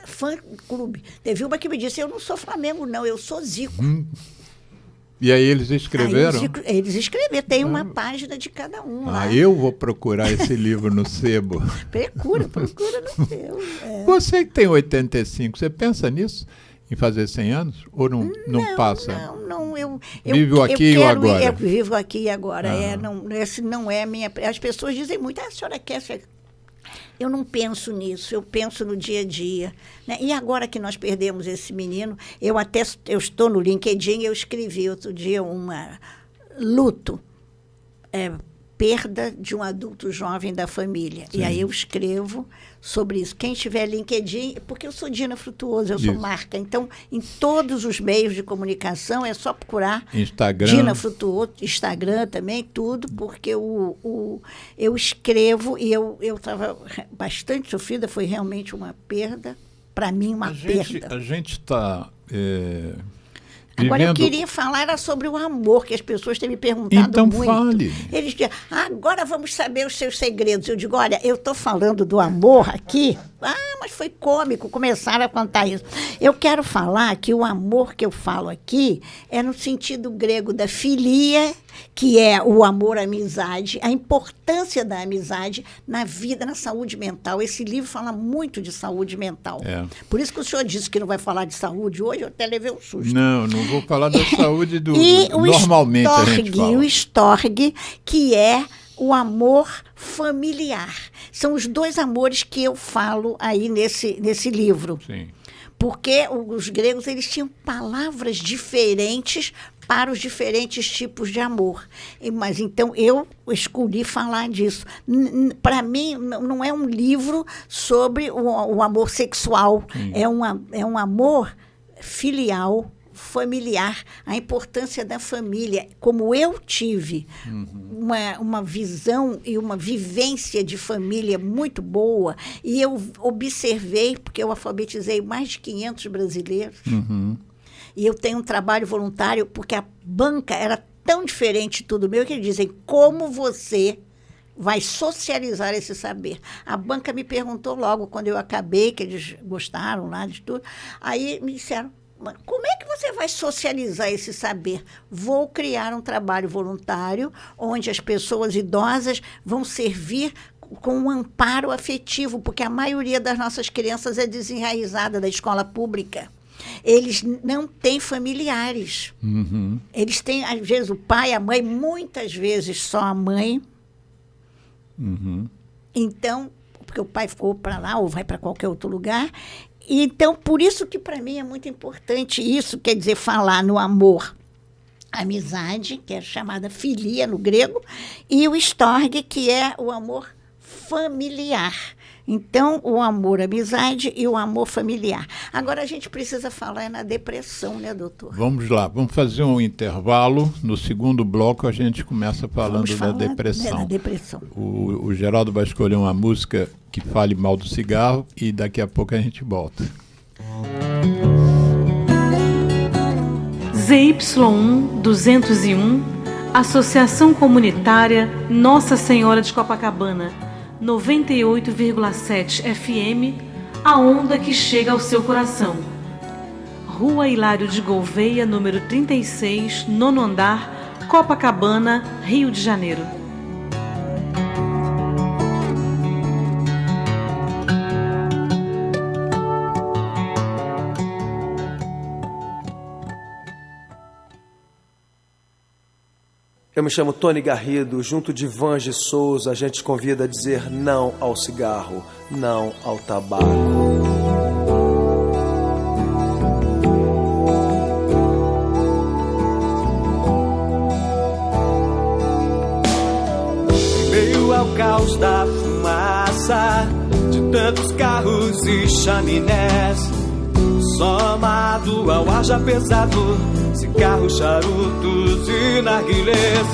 fã-clube. Teve uma que me disse, eu não sou Flamengo, não, eu sou Zico. E aí eles escreveram? Eles escreveram, tem uma página de cada um lá. Eu vou procurar esse livro no sebo. Procura no seu. Você que tem 85, você pensa nisso? Em fazer 100 anos? Ou não passa? Não, Vive o aqui e o agora. Eu vivo aqui e agora. Esse não é a minha... As pessoas dizem muito, a senhora quer... Eu não penso nisso, eu penso no dia a dia. Né? E agora que nós perdemos esse menino, eu estou no LinkedIn, eu escrevi outro dia luto, perda de um adulto jovem da família. Sim. E aí eu escrevo sobre isso. Quem tiver LinkedIn, porque eu sou Dina Frutuoso, eu sou marca. Então, em todos os meios de comunicação, é só procurar Instagram. Dina Frutuoso, Instagram também, tudo, porque eu escrevo e eu estava bastante sofrida, foi realmente uma perda, para mim, uma perda. A gente está Agora, eu queria falar era sobre o amor, que as pessoas têm me perguntado então, muito. Então fale. Eles dizem, agora vamos saber os seus segredos. Eu digo, olha, eu estou falando do amor aqui. Mas foi cômico, começaram a contar isso. Eu quero falar que o amor que eu falo aqui é no sentido grego da filia, que é o amor à amizade, a importância da amizade na vida, na saúde mental. Esse livro fala muito de saúde mental. Por isso que o senhor disse que não vai falar de saúde hoje, eu até levei um susto. Não vou falar da saúde do normalmente a gente fala. O Storge, que é o amor familiar. São os dois amores que eu falo aí nesse livro. Sim. Porque os gregos eles tinham palavras diferentes para os diferentes tipos de amor. Mas então eu escolhi falar disso. Para mim, não é um livro sobre o amor sexual. É um amor filial, familiar, a importância da família. Como eu tive uma visão e uma vivência de família muito boa, e eu observei, porque eu alfabetizei mais de 500 brasileiros, e eu tenho um trabalho voluntário, porque a banca era tão diferente de tudo meu, que eles dizem, como você vai socializar esse saber? A banca me perguntou logo, quando eu acabei, que eles gostaram lá de tudo, aí me disseram, como é que você vai socializar esse saber? Vou criar um trabalho voluntário onde as pessoas idosas vão servir com um amparo afetivo, porque a maioria das nossas crianças é desenraizada da escola pública. Eles não têm familiares. Eles têm, às vezes, o pai, a mãe, muitas vezes só a mãe. Então, porque o pai ficou para lá ou vai para qualquer outro lugar. Então, por isso que para mim é muito importante isso, quer dizer, falar no amor, amizade, que é chamada filia no grego, e o storge, que é o amor familiar. Então, o amor, amizade e o amor familiar. Agora, a gente precisa falar na depressão, né, doutor? Vamos lá, vamos fazer um intervalo. No segundo bloco, a gente começa falando da depressão. Da depressão. O Geraldo vai escolher uma música que fale mal do cigarro e daqui a pouco a gente volta. ZY1 201, Associação Comunitária Nossa Senhora de Copacabana, 98,7 FM, a onda que chega ao seu coração. Rua Hilário de Gouveia, número 36, nono andar, Copacabana, Rio de Janeiro. Eu me chamo Tony Garrido, junto de Vange Souza, a gente convida a dizer não ao cigarro, não ao tabaco. Em meio ao caos da fumaça, de tantos carros e chaminés, somado ao ar já pesado, cigarros, charutos e narguilés.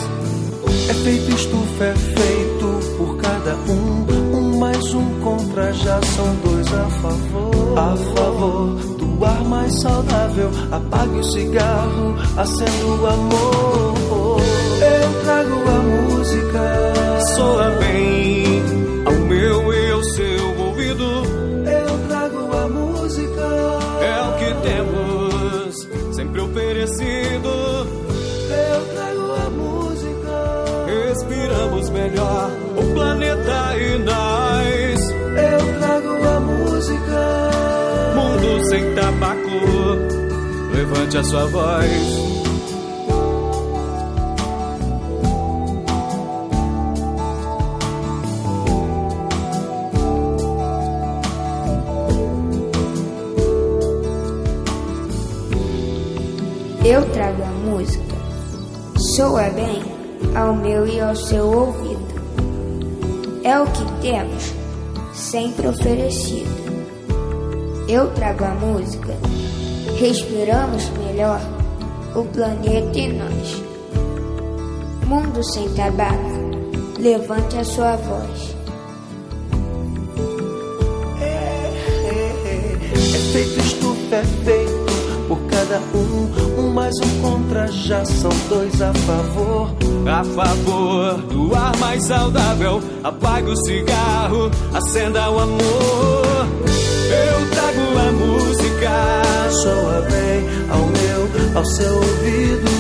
É feito estufa, é feito por cada um mais um contra, já são dois a favor. A favor do ar mais saudável, apague o cigarro, acenda o amor. Eu trago a música, soa bem ao meu e ao seu ouvido. Eu trago a música, é o que temos sempre oferecido. Eu trago a música, respiramos melhor o planeta e nós. Eu trago a música, mundo sem tabaco, levante a sua voz. Eu trago a música, soa bem ao meu e ao seu ouvido. É o que temos, sempre oferecido. Eu trago a música, respiramos melhor o planeta e nós. Mundo sem tabaco, levante a sua voz. É feito estufa, é feito por cada cada um mais um contra, já são dois a favor. A favor do ar mais saudável, apague o cigarro, acenda o amor. Eu trago a música, soa bem ao seu ouvido.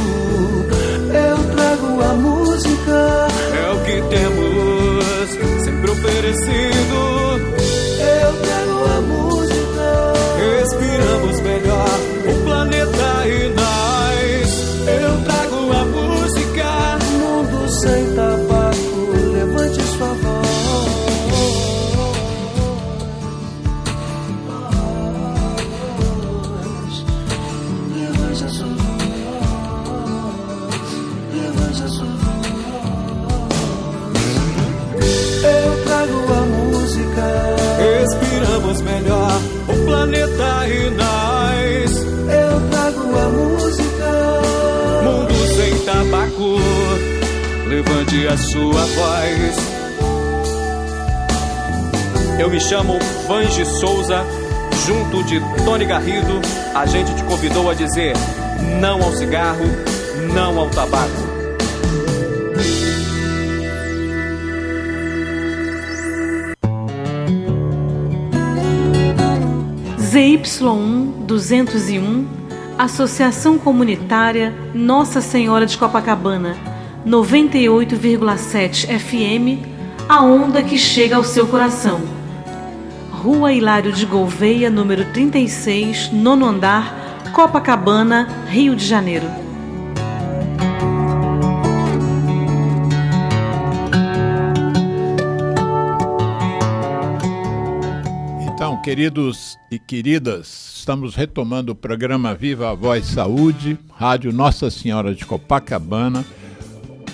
Eu trago a música, é o que temos sempre oferecido. Eu trago a música, respiramos melhor o planeta e nós. Eu trago a música, mundo sem tabaco, levante sua voz. Levante a sua voz, levante a sua voz. Eu trago a música, respiramos melhor o planeta e nós. Eu trago a música, mundo sem tabaco, levante a sua voz. Eu me chamo Vange Souza, junto de Tony Garrido, a gente te convidou a dizer não ao cigarro, não ao tabaco. ZY1 201, Associação Comunitária Nossa Senhora de Copacabana, 98,7 FM, a onda que chega ao seu coração. Rua Hilário de Gouveia, número 36, nono andar, Copacabana, Rio de Janeiro. Então, queridos e queridas, estamos retomando o programa Viva a Voz Saúde, Rádio Nossa Senhora de Copacabana.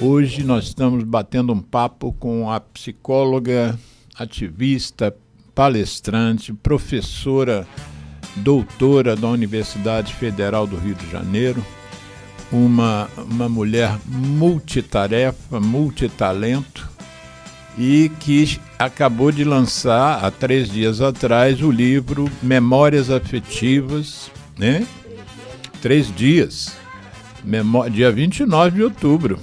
Hoje nós estamos batendo um papo com a psicóloga, ativista, palestrante, professora, doutora da Universidade Federal do Rio de Janeiro, uma mulher multitarefa, multitalento, e que acabou de lançar, há 3 dias atrás, o livro Memórias Afetivas, né? 3 dias, dia 29 de outubro.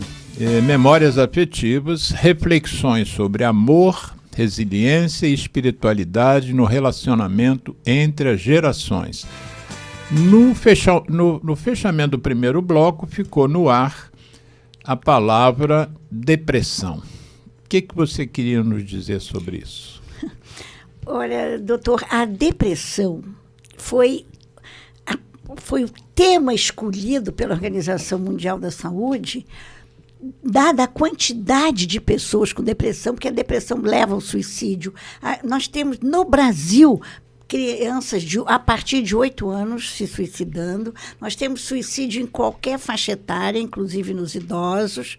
Memórias Afetivas, reflexões sobre amor, resiliência e espiritualidade no relacionamento entre as gerações. No fechamento do primeiro bloco, ficou no ar a palavra depressão. O que você queria nos dizer sobre isso? Olha, doutor, a depressão foi o tema escolhido pela Organização Mundial da Saúde, dada a quantidade de pessoas com depressão, porque a depressão leva ao suicídio. Nós temos no Brasil crianças a partir de 8 anos se suicidando. Nós temos suicídio em qualquer faixa etária, inclusive nos idosos.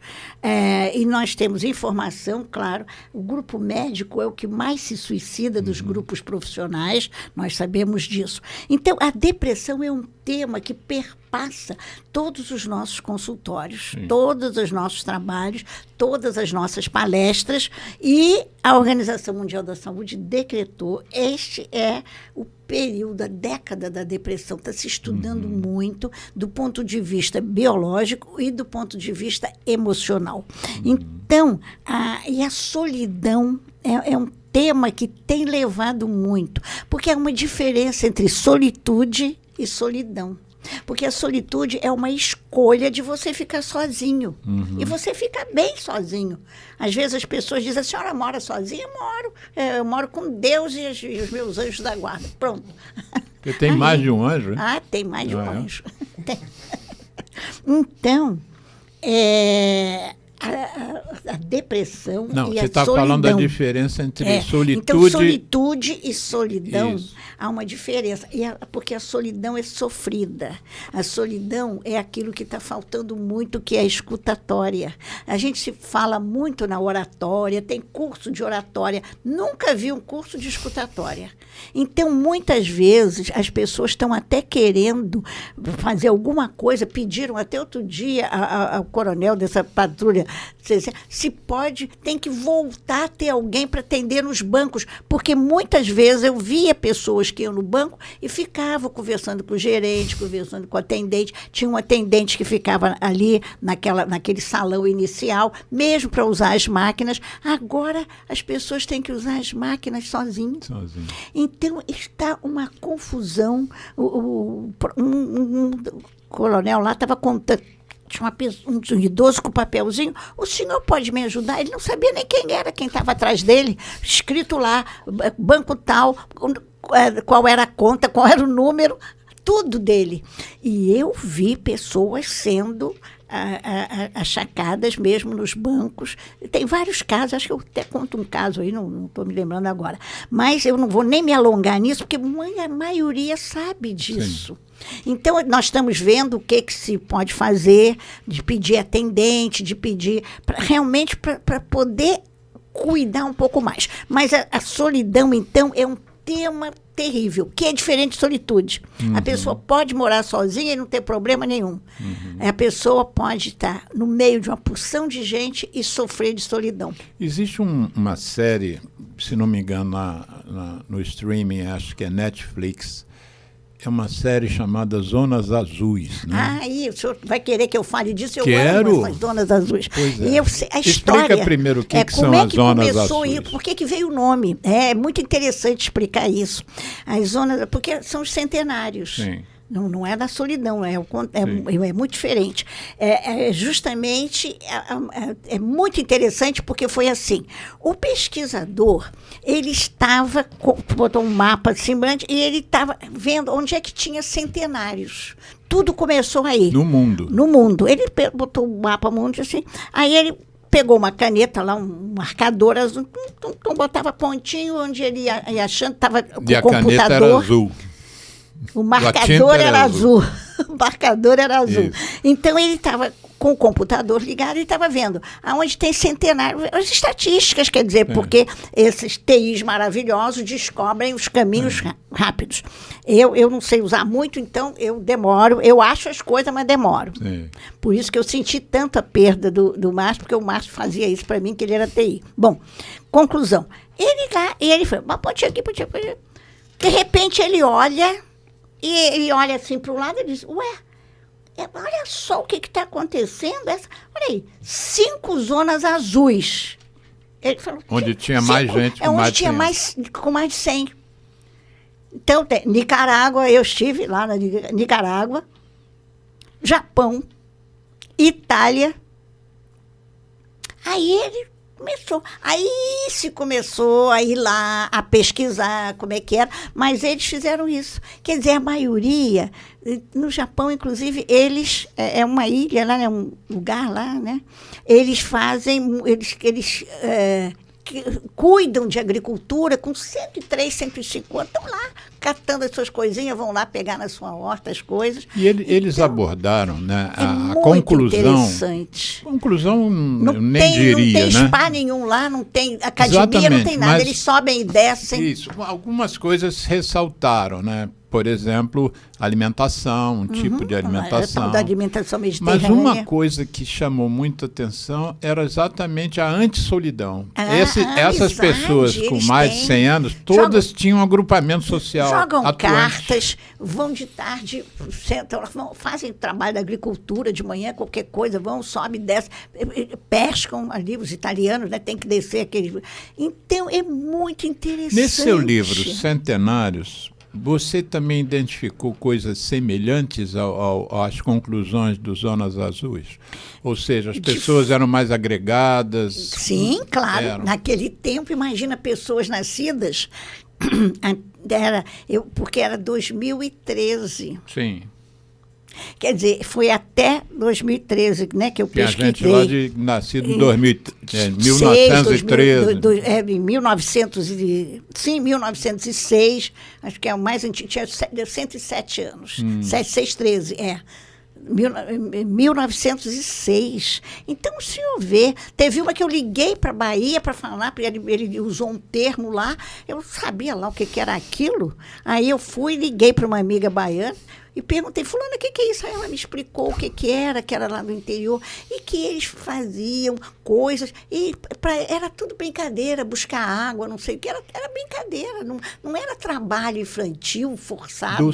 E nós temos informação, claro, o grupo médico é o que mais se suicida dos grupos profissionais, nós sabemos disso. Então, a depressão é um tema que perpassa todos os nossos consultórios, todos os nossos trabalhos, todas as nossas palestras, e a Organização Mundial da Saúde decretou, este é o período, a década da depressão, está se estudando muito do ponto de vista biológico e do ponto de vista emocional. Então, a solidão é um tema que tem levado muito, porque há uma diferença entre solitude e solidão. Porque a solitude é uma escolha de você ficar sozinho. E você fica bem sozinho. Às vezes as pessoas dizem, a senhora mora sozinha? Moro. Eu moro com Deus e os meus anjos da guarda. Pronto. Porque tem mais de um anjo? Tem mais de um anjo. Então, a depressão e a solidão. Não, você está falando da diferença entre solitude... Então, solitude e solidão, isso. Há uma diferença. Porque a solidão é sofrida. A solidão é aquilo que está faltando muito, que é a escutatória. A gente se fala muito na oratória, tem curso de oratória. Nunca vi um curso de escutatória. Então, muitas vezes, as pessoas estão até querendo fazer alguma coisa, pediram até outro dia ao coronel dessa patrulha, tem que voltar a ter alguém para atender nos bancos, porque muitas vezes eu via pessoas que iam no banco e ficavam conversando com o gerente, conversando com o atendente. Tinha um atendente que ficava ali naquele salão inicial, mesmo para usar as máquinas. Agora as pessoas têm que usar as máquinas sozinhas. Então está uma confusão. Um coronel lá estava contando, tinha um idoso com papelzinho, o senhor pode me ajudar? Ele não sabia nem quem era, quem estava atrás dele, escrito lá, banco tal, qual era a conta, qual era o número, tudo dele. E eu vi pessoas sendo achacadas mesmo nos bancos. Tem vários casos, acho que eu até conto um caso aí, não estou me lembrando agora. Mas eu não vou nem me alongar nisso, porque a maioria sabe disso. Sim. Então, nós estamos vendo o que se pode fazer, de pedir atendente, de pedir, realmente para poder cuidar um pouco mais. Mas a solidão, então, é um tema terrível, que é diferente de solitude. A pessoa pode morar sozinha e não ter problema nenhum. A pessoa pode estar no meio de uma porção de gente e sofrer de solidão. Existe uma série, se não me engano, no streaming, acho que é Netflix, é uma série chamada Zonas Azuis. Né? Aí, o senhor vai querer que eu fale disso? Eu Quero. amo essas Zonas Azuis. Pois é. E a história, explica primeiro o que são as Zonas Azuis. Por que veio o nome? É muito interessante explicar isso. As zonas, porque são os centenários. Sim. Não é da solidão, é muito diferente. Justamente, é muito interessante porque foi assim. O pesquisador, ele botou um mapa assim, e ele estava vendo onde é que tinha centenários. Tudo começou aí. No mundo. No mundo. Ele botou um mapa mundo assim, aí ele pegou uma caneta lá, um marcador azul, botava pontinho onde ele ia achando, estava com o computador. A caneta era azul. O marcador era azul. O marcador era azul. Isso. Então, ele estava com o computador ligado e estava vendo aonde tem centenário. As estatísticas, quer dizer, porque esses TIs maravilhosos descobrem os caminhos rápidos. Eu não sei usar muito, então eu demoro. Eu acho as coisas, mas demoro. Sim. Por isso que eu senti tanto a perda do Márcio, porque o Márcio fazia isso para mim, que ele era TI. Bom, conclusão. Ele lá, e ele falou, mas pode ir aqui. De repente, ele olha... E ele olha assim para o lado e diz, olha só o que está acontecendo. Olha aí, 5 zonas azuis. Ele falou, onde tinha mais gente com mais de 100. Com mais de 100. Então, tem Nicarágua, eu estive lá na Nicarágua, Japão, Itália. Aí ele começou a ir lá, a pesquisar como é que era, mas eles fizeram isso. Quer dizer, a maioria, no Japão, inclusive, eles, é uma ilha lá, é um lugar lá, né? Eles cuidam de agricultura com 103, 150, estão lá catando as suas coisinhas, vão lá pegar na sua horta as coisas. E eles abordaram, né, a conclusão. Interessante. Conclusão, eu nem diria, não tem né? spa nenhum lá, não tem academia, exatamente, não tem nada, eles sobem e descem. Isso, algumas coisas ressaltaram, né? Por exemplo, alimentação, um tipo de alimentação. Da alimentação mediterrânea. Mas uma coisa que chamou muita atenção era exatamente a antissolidão. Essas pessoas com mais de 100 anos, todas tinham um agrupamento social. Jogam atuante. Cartas, vão de tarde, sentam, fazem trabalho da agricultura de manhã, qualquer coisa, vão, sobe, desce, pescam ali, os italianos, né, tem que descer aquele... Então, é muito interessante. Nesse seu livro, Centenários, você também identificou coisas semelhantes às conclusões dos Zonas Azuis? Ou seja, as pessoas eram mais agregadas? Sim, claro. Naquele tempo, imagina pessoas nascidas... porque era 2013. Sim. Quer dizer, foi até 2013, né, que eu pesquisei. Tem a gente lá de nascido em 1913. Em 1906, acho que é o mais antigo, tinha 107 anos. 7613, 1906. Então, o senhor vê, teve uma que eu liguei para a Bahia para falar, porque ele usou um termo lá, eu sabia lá o que era aquilo. Aí eu fui, liguei para uma amiga baiana, E perguntei, fulana, o que é isso? Aí ela me explicou o que era lá do interior, e que eles faziam coisas, e era tudo brincadeira, buscar água, não sei o que, era brincadeira, não era trabalho infantil, forçado.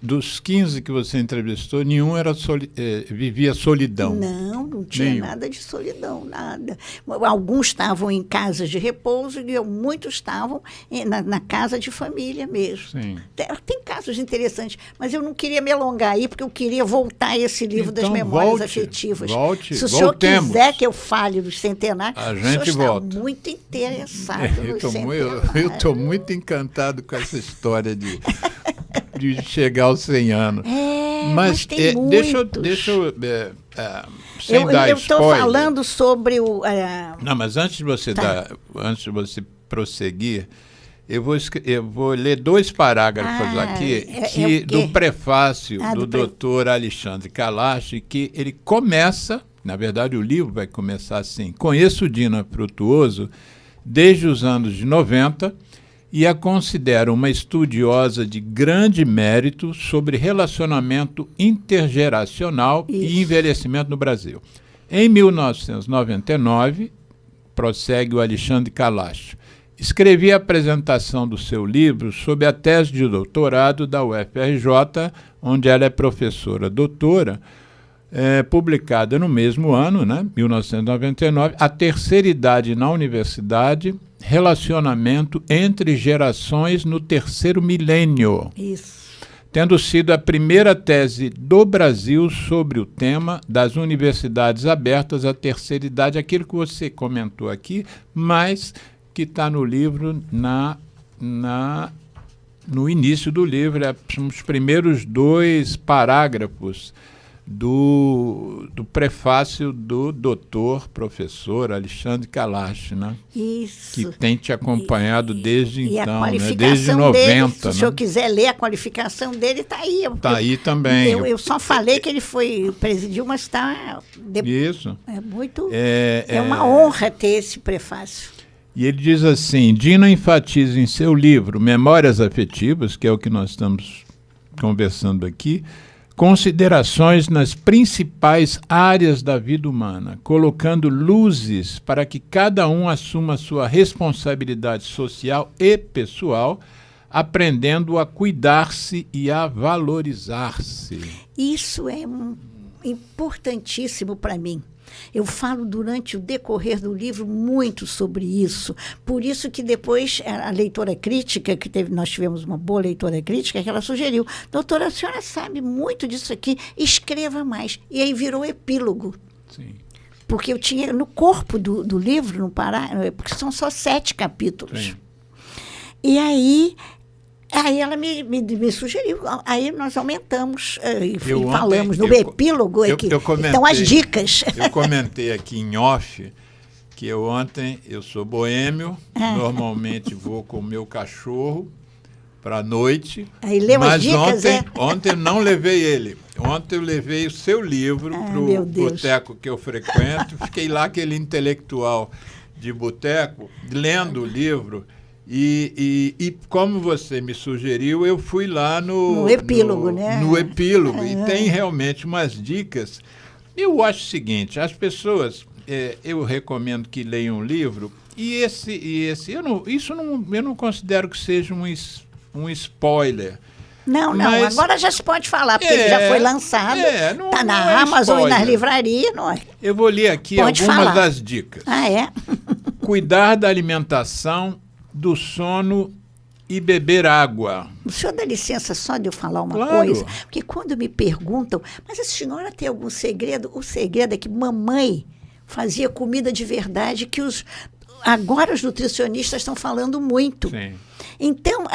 Dos 15 que você entrevistou, nenhum vivia solidão? Não tinha nada de solidão, nada. Alguns estavam em casas de repouso e muitos estavam na casa de família mesmo. Sim. Tem casos interessantes, mas eu não queria me alongar aí, porque eu queria voltar a esse livro das memórias afetivas. Se o senhor quiser que eu fale dos centenários, a gente o senhor volta. Está muito interessado nos centenários. Eu estou muito encantado com essa história de chegar aos 100 anos. Mas tem muitos. Deixa eu sem dar spoiler. Eu estou falando sobre o... Não, mas antes de você prosseguir, eu vou ler 2 parágrafos aqui do prefácio do doutor Alexandre Kalash, que ele começa, na verdade o livro vai começar assim: conheço Dina Frutuoso desde os anos de 90 e a considero uma estudiosa de grande mérito sobre relacionamento intergeracional e envelhecimento no Brasil. Em 1999, prossegue o Alexandre Kalash, escrevi a apresentação do seu livro sob a tese de doutorado da UFRJ, onde ela é professora doutora, publicada no mesmo ano, 1999, A Terceira Idade na Universidade, Relacionamento entre Gerações no Terceiro Milênio. Isso. Tendo sido a primeira tese do Brasil sobre o tema das universidades abertas à terceira idade, aquilo que você comentou aqui, mas que está no livro, no início do livro, são os primeiros 2 parágrafos do prefácio do doutor, professor Alexandre Kalash, Isso. Que tem te acompanhado desde então, desde 90. Dele, se o senhor quiser ler a qualificação dele, está aí. Está aí também. Eu só falei que ele presidiu, mas está... Isso. É uma honra ter esse prefácio. E ele diz assim: Dina enfatiza em seu livro Memórias Afetivas, que é o que nós estamos conversando aqui, considerações nas principais áreas da vida humana, colocando luzes para que cada um assuma sua responsabilidade social e pessoal, aprendendo a cuidar-se e a valorizar-se. Isso é importantíssimo para mim. Eu falo durante o decorrer do livro muito sobre isso. Por isso que depois a leitora crítica, nós tivemos uma boa leitora crítica, que ela sugeriu: doutora, a senhora sabe muito disso aqui, escreva mais. E aí virou epílogo. Sim. Porque eu tinha no corpo do livro, no parágrafo, porque são só 7 capítulos. Sim. E aí ela me sugeriu, aí nós aumentamos e falamos no epílogo, então as dicas. Eu comentei aqui em off que eu sou boêmio, normalmente vou com o meu cachorro para a noite, aí leu mas as dicas, ontem eu não levei ele. Ontem eu levei o seu livro para o boteco que eu frequento, fiquei lá aquele intelectual de boteco, lendo o livro. E como você me sugeriu, eu fui lá no epílogo, No epílogo, e tem realmente umas dicas. Eu acho o seguinte: as pessoas, eu recomendo que leiam um livro, e eu não considero que seja um spoiler. Não, agora já se pode falar, porque ele já foi lançado, está na Amazon e nas livrarias. Eu vou ler aqui algumas das dicas. Cuidar da alimentação, do sono e beber água. O senhor dá licença só de eu falar uma coisa? Porque quando me perguntam, mas a senhora tem algum segredo? O segredo é que mamãe fazia comida de verdade, que agora os nutricionistas estão falando muito. Sim. Então,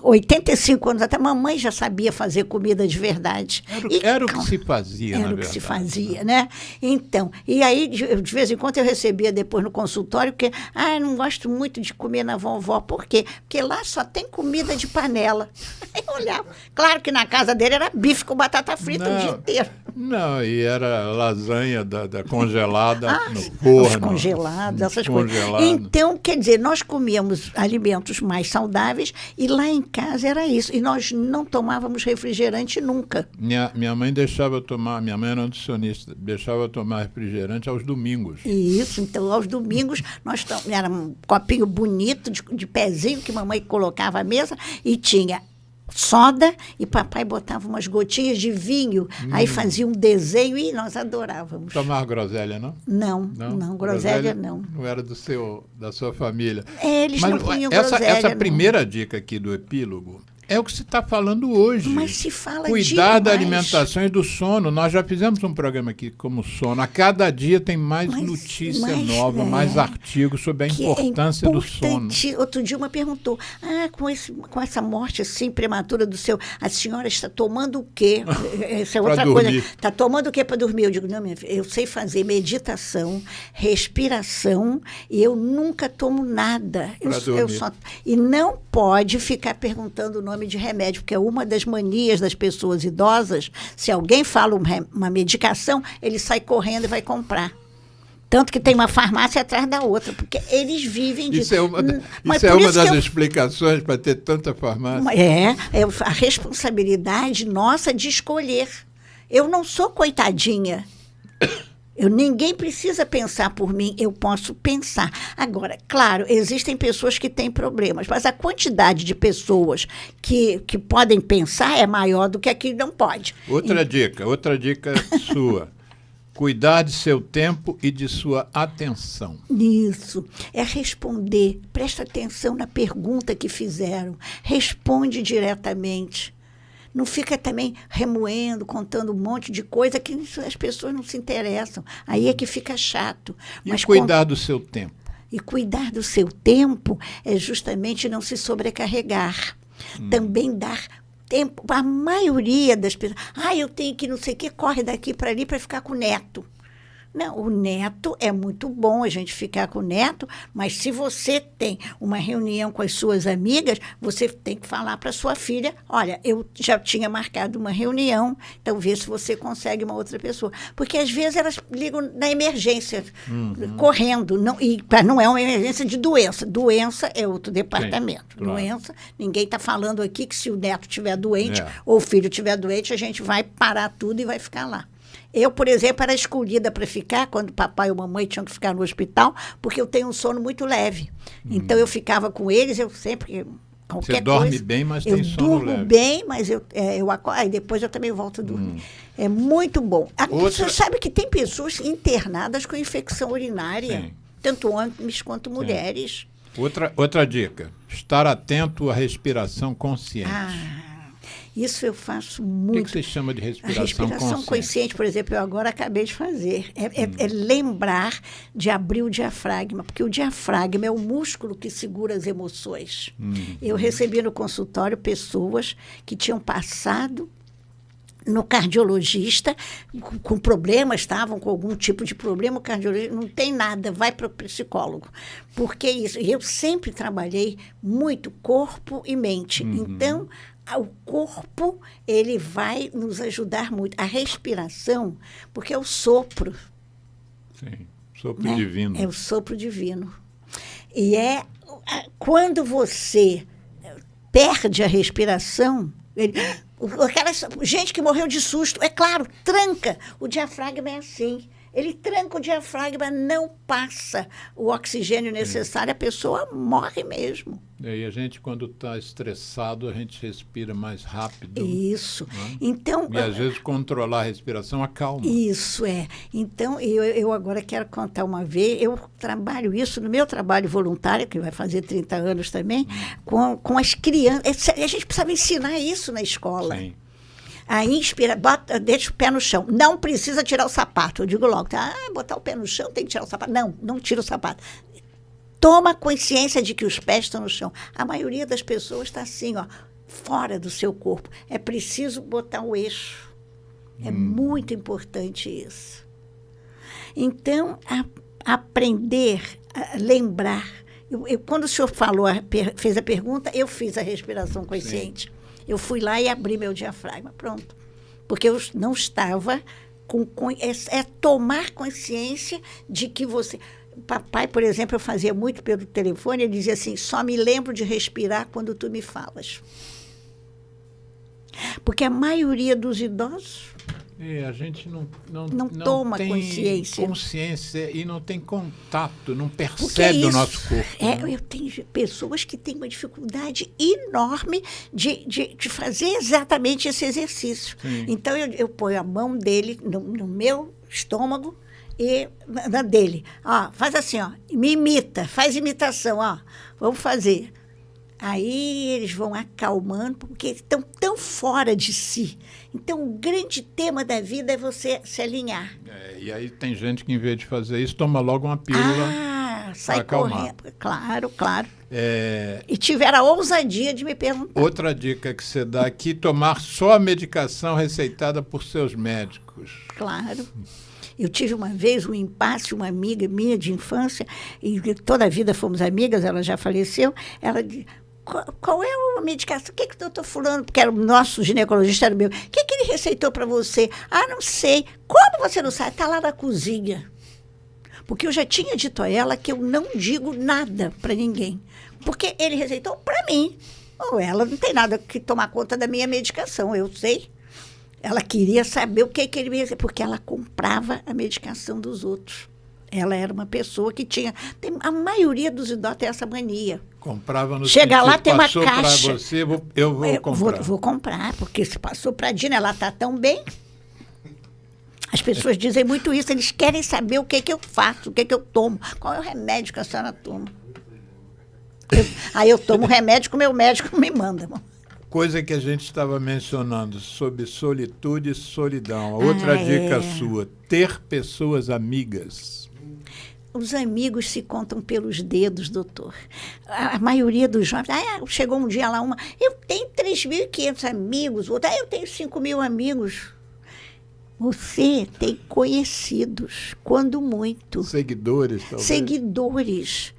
85 anos até, mamãe já sabia fazer comida de verdade. Era o que se fazia, na verdade. Era o que se fazia, né? Então, e aí, de vez em quando, eu recebia depois no consultório, porque, eu não gosto muito de comer na vovó. Por quê? Porque lá só tem comida de panela. Aí eu olhava. Claro que na casa dele era bife com batata frita o dia inteiro. Não, e era lasanha da congelada no forno. Os congelados, essas coisas. Então, quer dizer, nós comíamos alimentos mais saudáveis e lá em casa era isso. E nós não tomávamos refrigerante nunca. Minha mãe deixava eu tomar, minha mãe era nutricionista, deixava eu tomar refrigerante aos domingos. Isso, então aos domingos nós era um copinho bonito de pezinho que mamãe colocava à mesa e tinha soda e papai botava umas gotinhas de vinho, aí fazia um desenho e nós adorávamos. Tomava groselha, não? Não, groselha não. Não era da sua família. Eles não punham groselha. Essa primeira dica aqui do epílogo é o que se está falando hoje. Mas se fala Cuidar da alimentação e do sono. Nós já fizemos um programa aqui como sono. A cada dia tem mais notícia nova, mais artigos sobre a importância do sono. Outro dia uma perguntou, com essa morte assim prematura do seu, a senhora está tomando o quê? Essa é outra coisa. Está tomando o quê para dormir? Eu digo, não, minha filha, eu sei fazer meditação, respiração e eu nunca tomo nada. E não pode ficar perguntando o nome de remédio, porque é uma das manias das pessoas idosas. Se alguém fala uma medicação, ele sai correndo e vai comprar. Tanto que tem uma farmácia atrás da outra, porque eles vivem de... Isso é uma das explicações para ter tanta farmácia. É a responsabilidade nossa de escolher. Eu não sou coitadinha. Ninguém precisa pensar por mim, eu posso pensar. Agora, claro, existem pessoas que têm problemas, mas a quantidade de pessoas que podem pensar é maior do que a que não pode. Outra dica sua. Cuidar de seu tempo e de sua atenção. Isso. É responder. Presta atenção na pergunta que fizeram. Responde diretamente. Não fica também remoendo, contando um monte de coisa que as pessoas não se interessam. Aí é que fica chato. Mas cuidar do seu tempo. E cuidar do seu tempo é justamente não se sobrecarregar. Também dar tempo. A maioria das pessoas... eu tenho que não sei o quê, corre daqui para ali para ficar com o neto. Não, o neto é muito bom a gente ficar com o neto, mas se você tem uma reunião com as suas amigas, você tem que falar para sua filha, olha, eu já tinha marcado uma reunião, então vê se você consegue uma outra pessoa. Porque às vezes elas ligam na emergência, correndo, não é uma emergência de doença. Doença é outro departamento. Sim, claro. Doença, ninguém está falando aqui que se o neto estiver doente ou o filho estiver doente, a gente vai parar tudo e vai ficar lá. Eu, por exemplo, era escolhida para ficar quando papai ou mamãe tinham que ficar no hospital, porque eu tenho um sono muito leve. Então, eu ficava com eles, eu sempre... Você dorme bem, mas tem sono leve. Eu durmo bem, mas eu acordo, aí depois eu também volto a dormir. É muito bom. Você sabe que tem pessoas internadas com infecção urinária, sim, tanto homens quanto mulheres. Outra dica, estar atento à respiração consciente. Isso eu faço muito. O que você chama de respiração consciente? A respiração consciente, por exemplo, eu agora acabei de fazer. É lembrar de abrir o diafragma, porque o diafragma é o músculo que segura as emoções. Eu recebi no consultório pessoas que tinham passado no cardiologista com problemas, estavam com algum tipo de problema, o cardiologista não tem nada, vai para o psicólogo. Porque isso, eu sempre trabalhei muito corpo e mente. Então, o corpo, ele vai nos ajudar muito. A respiração, porque é o sopro. Sim, sopro divino. É o sopro divino. E quando você perde a respiração, aquela gente que morreu de susto, é claro, tranca. O diafragma é assim. Ele tranca o diafragma, não passa o oxigênio necessário, a pessoa morre mesmo. E a gente, quando está estressado, a gente respira mais rápido. Isso. Né? Então, e às vezes controlar a respiração acalma. Isso é. Então, eu agora quero contar uma vez, eu trabalho isso no meu trabalho voluntário, que vai fazer 30 anos também, com as crianças. A gente precisava ensinar isso na escola. Sim. Aí inspira, deixa o pé no chão. Não precisa tirar o sapato. Eu digo logo, botar o pé no chão, tem que tirar o sapato. Não tira o sapato. Toma consciência de que os pés estão no chão. A maioria das pessoas está assim, fora do seu corpo. É preciso botar o eixo. É muito importante isso. Então, aprender, lembrar. Quando o senhor fez a pergunta, eu fiz a respiração consciente. Sim. Eu fui lá e abri meu diafragma, pronto. Porque eu não estava É tomar consciência de que você... Papai, por exemplo, eu fazia muito pelo telefone, ele dizia assim, só me lembro de respirar quando tu me falas. Porque a maioria dos idosos a gente não toma tem consciência e não tem contato, não percebe o nosso corpo. Eu tenho pessoas que têm uma dificuldade enorme de fazer exatamente esse exercício. Sim. Então, eu ponho a mão dele no meu estômago e na dele. Ó, faz assim, ó, me imita, faz imitação, ó, vamos fazer. Aí eles vão acalmando, porque estão tão fora de si. Então, o grande tema da vida é você se alinhar. E aí tem gente que, em vez de fazer isso, toma logo uma pílula sai correndo. Claro. E tiveram a ousadia de me perguntar. Outra dica que você dá aqui, tomar só a medicação receitada por seus médicos. Claro. Eu tive uma vez um impasse, uma amiga minha de infância, e toda a vida fomos amigas, ela já faleceu, ela disse... Qual é a medicação? O que o doutor fulano, que era o nosso ginecologista, era o meu, o que ele receitou para você? Não sei. Como você não sabe? Está lá na cozinha. Porque eu já tinha dito a ela que eu não digo nada para ninguém. Porque ele receitou para mim. Ou ela não tem nada que tomar conta da minha medicação, eu sei. Ela queria saber o que ele me receitou, porque ela comprava a medicação dos outros. Ela era uma pessoa que tinha... a maioria dos idosos tem essa mania. Comprava no Chega sentido, lá, tem uma passou caixa. Para você, eu vou comprar. Vou comprar, porque se passou para a Dina, ela está tão bem. As pessoas dizem muito isso, eles querem saber o que eu faço, o que eu tomo, qual é o remédio que a senhora toma. Aí eu tomo o remédio que o meu médico me manda. Coisa que a gente estava mencionando sobre solitude e solidão. Outra dica sua, ter pessoas amigas. Os amigos se contam pelos dedos, doutor. A maioria dos jovens... chegou um dia lá eu tenho 3.500 amigos, outra, eu tenho 5.000 amigos. Você tem conhecidos, quando muito. Seguidores, talvez. Seguidores.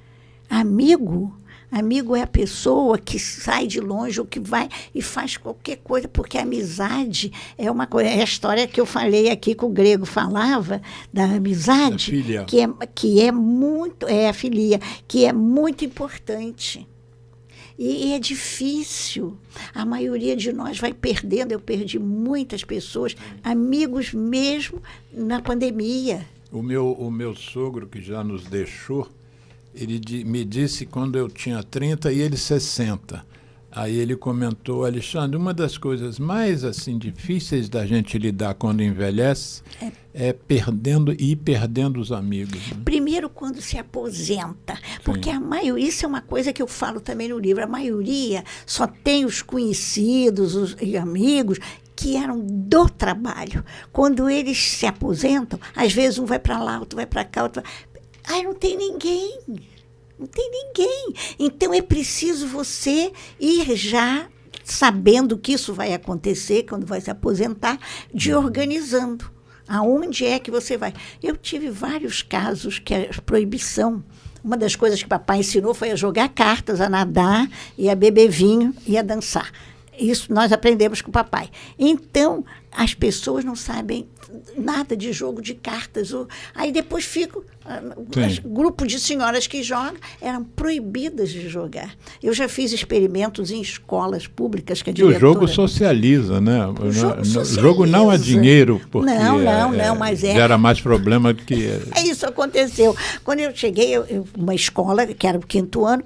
Amigo é a pessoa que sai de longe ou que vai e faz qualquer coisa, porque a amizade é uma coisa. É a história que eu falei aqui, que o grego falava, da amizade, que é muito, a filia, que é muito importante. E é difícil. A maioria de nós vai perdendo, eu perdi muitas pessoas, amigos mesmo na pandemia. O meu sogro, que já nos deixou, ele me disse quando eu tinha 30 e ele 60. Aí ele comentou, Alexandre, uma das coisas mais assim difíceis da gente lidar quando envelhece é ir perdendo os amigos. Né? Primeiro, quando se aposenta, porque a maioria, isso é uma coisa que eu falo também no livro, a maioria só tem os conhecidos e amigos que eram do trabalho. Quando eles se aposentam, às vezes um vai para lá, outro vai para cá, outro vai... não tem ninguém. Não tem ninguém. Então, é preciso você ir já sabendo que isso vai acontecer, quando vai se aposentar, de organizando. Aonde é que você vai? Eu tive vários casos que a proibição... Uma das coisas que papai ensinou foi a jogar cartas, a nadar, e a beber vinho e a dançar. Isso nós aprendemos com o papai. Então, as pessoas não sabem nada de jogo de cartas. Aí depois ficam... grupo de senhoras que jogam eram proibidas de jogar. Eu já fiz experimentos em escolas públicas que a diretora... E o jogo socializa, né? O jogo não é dinheiro, porque não, mas gera mais problema do que... Isso aconteceu. Quando eu cheguei, uma escola, que era o 5º ano,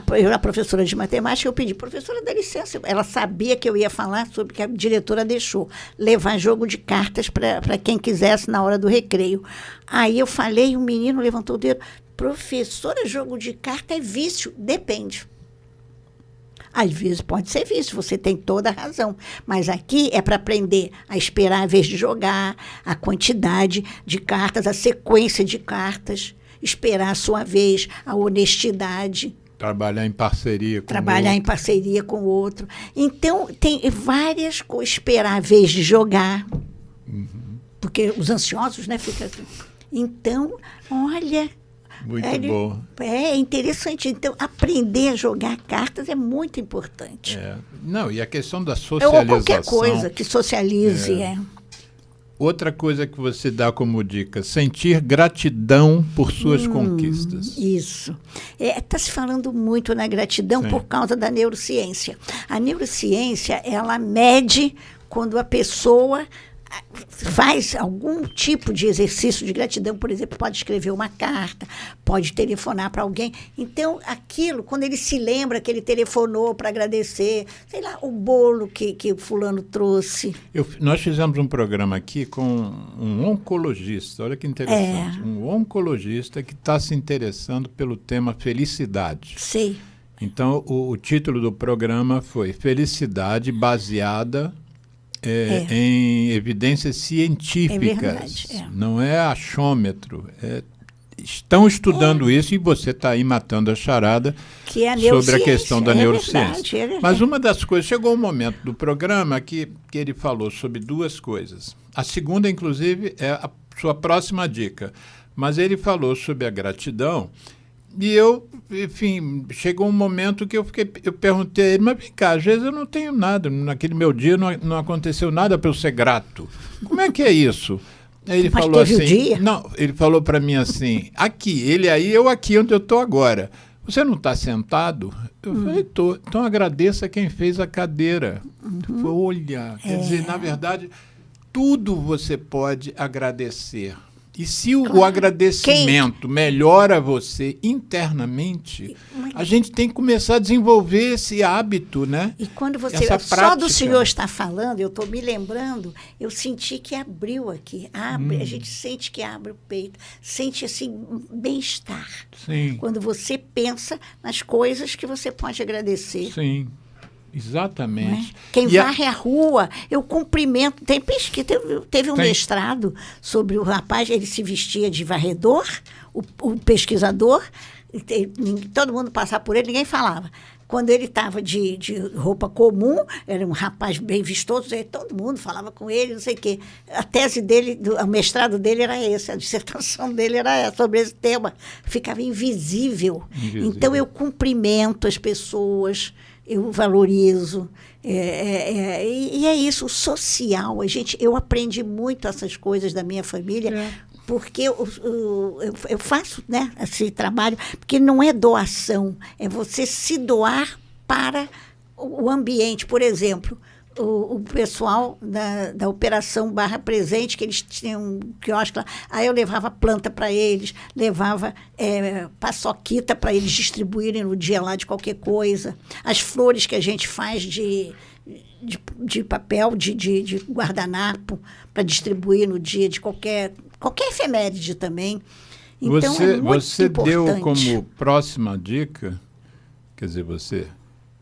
eu era professora de matemática, eu pedi, professora, dá licença. Ela sabia que eu ia falar sobre que a diretora deixou levar jogo de cartas para quem quisesse na hora do recreio. Aí eu falei, o menino levantou o dedo. Professora, jogo de carta é vício? Depende. Às vezes pode ser vício, você tem toda a razão. Mas aqui é para aprender a esperar a vez de jogar, a quantidade de cartas, a sequência de cartas, esperar a sua vez, a honestidade. Trabalhar em parceria com o outro. Então, tem várias coisas. Esperar a vez de jogar. Porque os ansiosos, né, ficam assim. Então, olha... Muito bom. É interessante. Então, aprender a jogar cartas é muito importante. Não, e a questão da socialização... Ou qualquer coisa que socialize, Outra coisa que você dá como dica, sentir gratidão por suas conquistas. Isso. Está se falando muito na gratidão por causa da neurociência. A neurociência, ela mede quando a pessoa faz algum tipo de exercício de gratidão, por exemplo, pode escrever uma carta, pode telefonar para alguém. Então, aquilo, quando ele se lembra que ele telefonou para agradecer, sei lá, o bolo que o fulano trouxe. Nós fizemos um programa aqui com um oncologista, olha que interessante, um oncologista que está se interessando pelo tema felicidade. Sei. Então, o título do programa foi Felicidade baseada em evidências científicas, não é achômetro. Estão estudando isso e você está aí matando a charada que é a sobre a questão da neurociência. Verdade. Mas uma das coisas, chegou um momento do programa que ele falou sobre duas coisas. A segunda, inclusive, é a sua próxima dica. Mas ele falou sobre a gratidão. E eu, enfim, chegou um momento que eu perguntei a ele, mas vem cá, às vezes eu não tenho nada, naquele meu dia não aconteceu nada para eu ser grato. Como é que é isso? Aí ele falou assim, não, ele falou para mim assim, aqui, ele aí, eu aqui onde eu estou agora. Você não está sentado? Eu falei, estou. Então agradeça quem fez a cadeira. Olha, quer dizer, na verdade, tudo você pode agradecer. E se o agradecimento melhora você internamente, a gente tem que começar a desenvolver esse hábito, né? E quando você... Só do senhor estar falando, eu estou me lembrando, eu senti que abriu aqui. Abre, a gente sente que abre o peito. Sente, assim, bem-estar. Sim. Quando você pensa nas coisas que você pode agradecer. Sim. Exatamente. Quem varre a rua, eu cumprimento. Tem pesquisa, teve um mestrado sobre o rapaz, ele se vestia de varredor, o pesquisador, todo mundo passava por ele, ninguém falava. Quando ele estava de roupa comum, era um rapaz bem vistoso, aí todo mundo falava com ele, não sei o quê. A tese dele, o mestrado dele era esse, a dissertação dele era essa, sobre esse tema. Ficava invisível. Então, eu cumprimento as pessoas, eu valorizo. E é isso, o social. Eu aprendi muito essas coisas da minha família, porque eu faço, né, esse trabalho, porque não é doação, é você se doar para o ambiente. Por exemplo, o pessoal da Operação Barra Presente, que eles tinham um quiosque lá, aí eu levava planta para eles, levava paçoquita para eles distribuírem no dia lá de qualquer coisa. As flores que a gente faz de papel, de guardanapo, para distribuir no dia de qualquer efeméride também. Então, você deu importante. como próxima dica, quer dizer,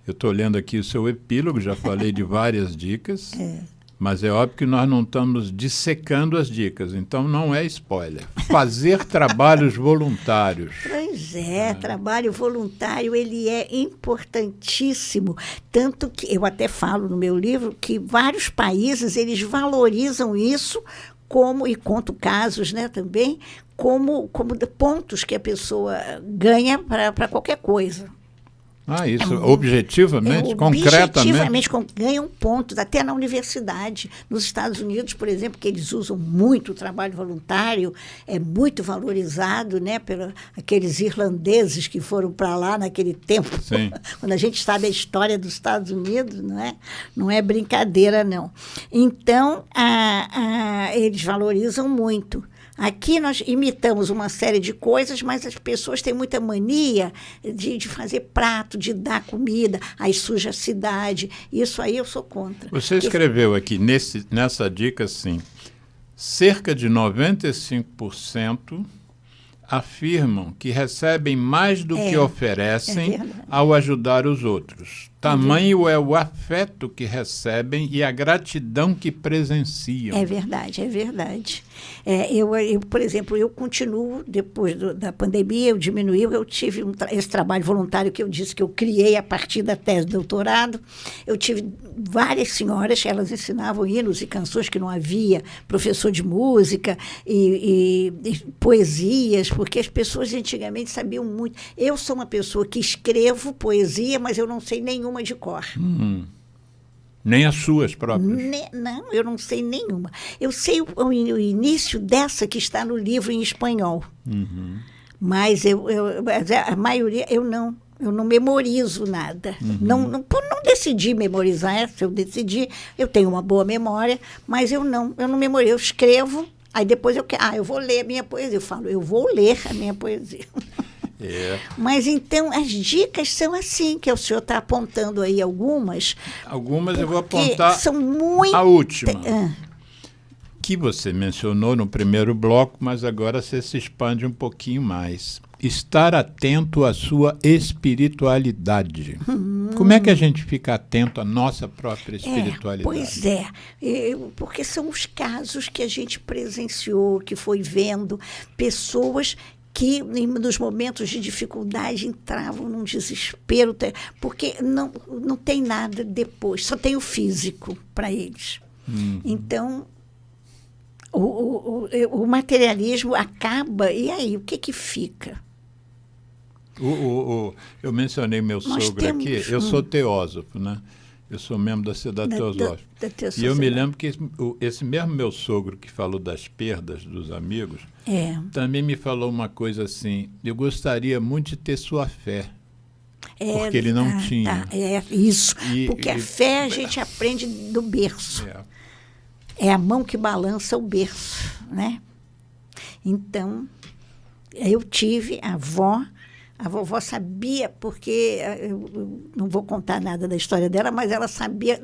eu estou olhando aqui o seu epílogo, já falei de várias dicas, mas é óbvio que nós não estamos dissecando as dicas, então não é spoiler. Fazer trabalhos voluntários. Pois trabalho voluntário, ele é importantíssimo, tanto que eu até falo no meu livro que vários países, eles valorizam isso e conto casos, né, também, como pontos que a pessoa ganha para qualquer coisa. Isso, objetivamente, concretamente? Objetivamente, ganham pontos, até na universidade. Nos Estados Unidos, por exemplo, que eles usam muito o trabalho voluntário, é muito valorizado, né, pelos aqueles irlandeses que foram para lá naquele tempo. Sim. Quando a gente sabe a história dos Estados Unidos, não é brincadeira, não. Então, eles valorizam muito. Aqui nós imitamos uma série de coisas, mas as pessoas têm muita mania de fazer prato, de dar comida, aí suja a cidade. Isso aí eu sou contra. Você escreveu aqui, nessa dica, assim, cerca de 95% afirmam que recebem mais do que oferecem ao ajudar os outros. Tamanho é o afeto que recebem e a gratidão que presenciam. É verdade, é verdade. Por exemplo, eu continuo, depois da pandemia, eu diminui, eu tive esse trabalho voluntário que eu disse que eu criei a partir da tese de doutorado. Eu tive várias senhoras, elas ensinavam hinos e canções que não havia, professor de música e poesias, porque as pessoas antigamente sabiam muito. Eu sou uma pessoa que escrevo poesia, mas eu não sei nenhuma de cor. Nem as suas próprias? Não, eu não sei nenhuma. Eu sei o início dessa que está no livro em espanhol. Mas a maioria eu não memorizo nada. Não decidi memorizar essa, eu decidi, eu tenho uma boa memória, mas eu não memorizo. Eu escrevo, aí depois eu vou ler a minha poesia. Eu falo, eu vou ler a minha poesia. Mas então as dicas são assim, que o senhor está apontando aí algumas. Algumas eu vou apontar são muito... a última. Que você mencionou no primeiro bloco, mas agora você se expande um pouquinho mais. Estar atento à sua espiritualidade. Como é que a gente fica atento à nossa própria espiritualidade? Pois é, porque são os casos que a gente presenciou, que foi vendo, pessoas que nos momentos de dificuldade entravam num desespero, porque não tem nada depois, só tem o físico para eles. Então, o materialismo acaba, e aí, o que fica? Eu mencionei meu sogro aqui, eu sou teósofo, né? Eu sou membro da Sociedade Teosófica. E eu me lembro que esse mesmo meu sogro que falou das perdas dos amigos, também me falou uma coisa assim, eu gostaria muito de ter sua fé, porque ele não tinha. Isso, porque a fé a gente aprende do berço. É a mão que balança o berço, né? Então, eu tive a vovó sabia, porque eu não vou contar nada da história dela, mas ela sabia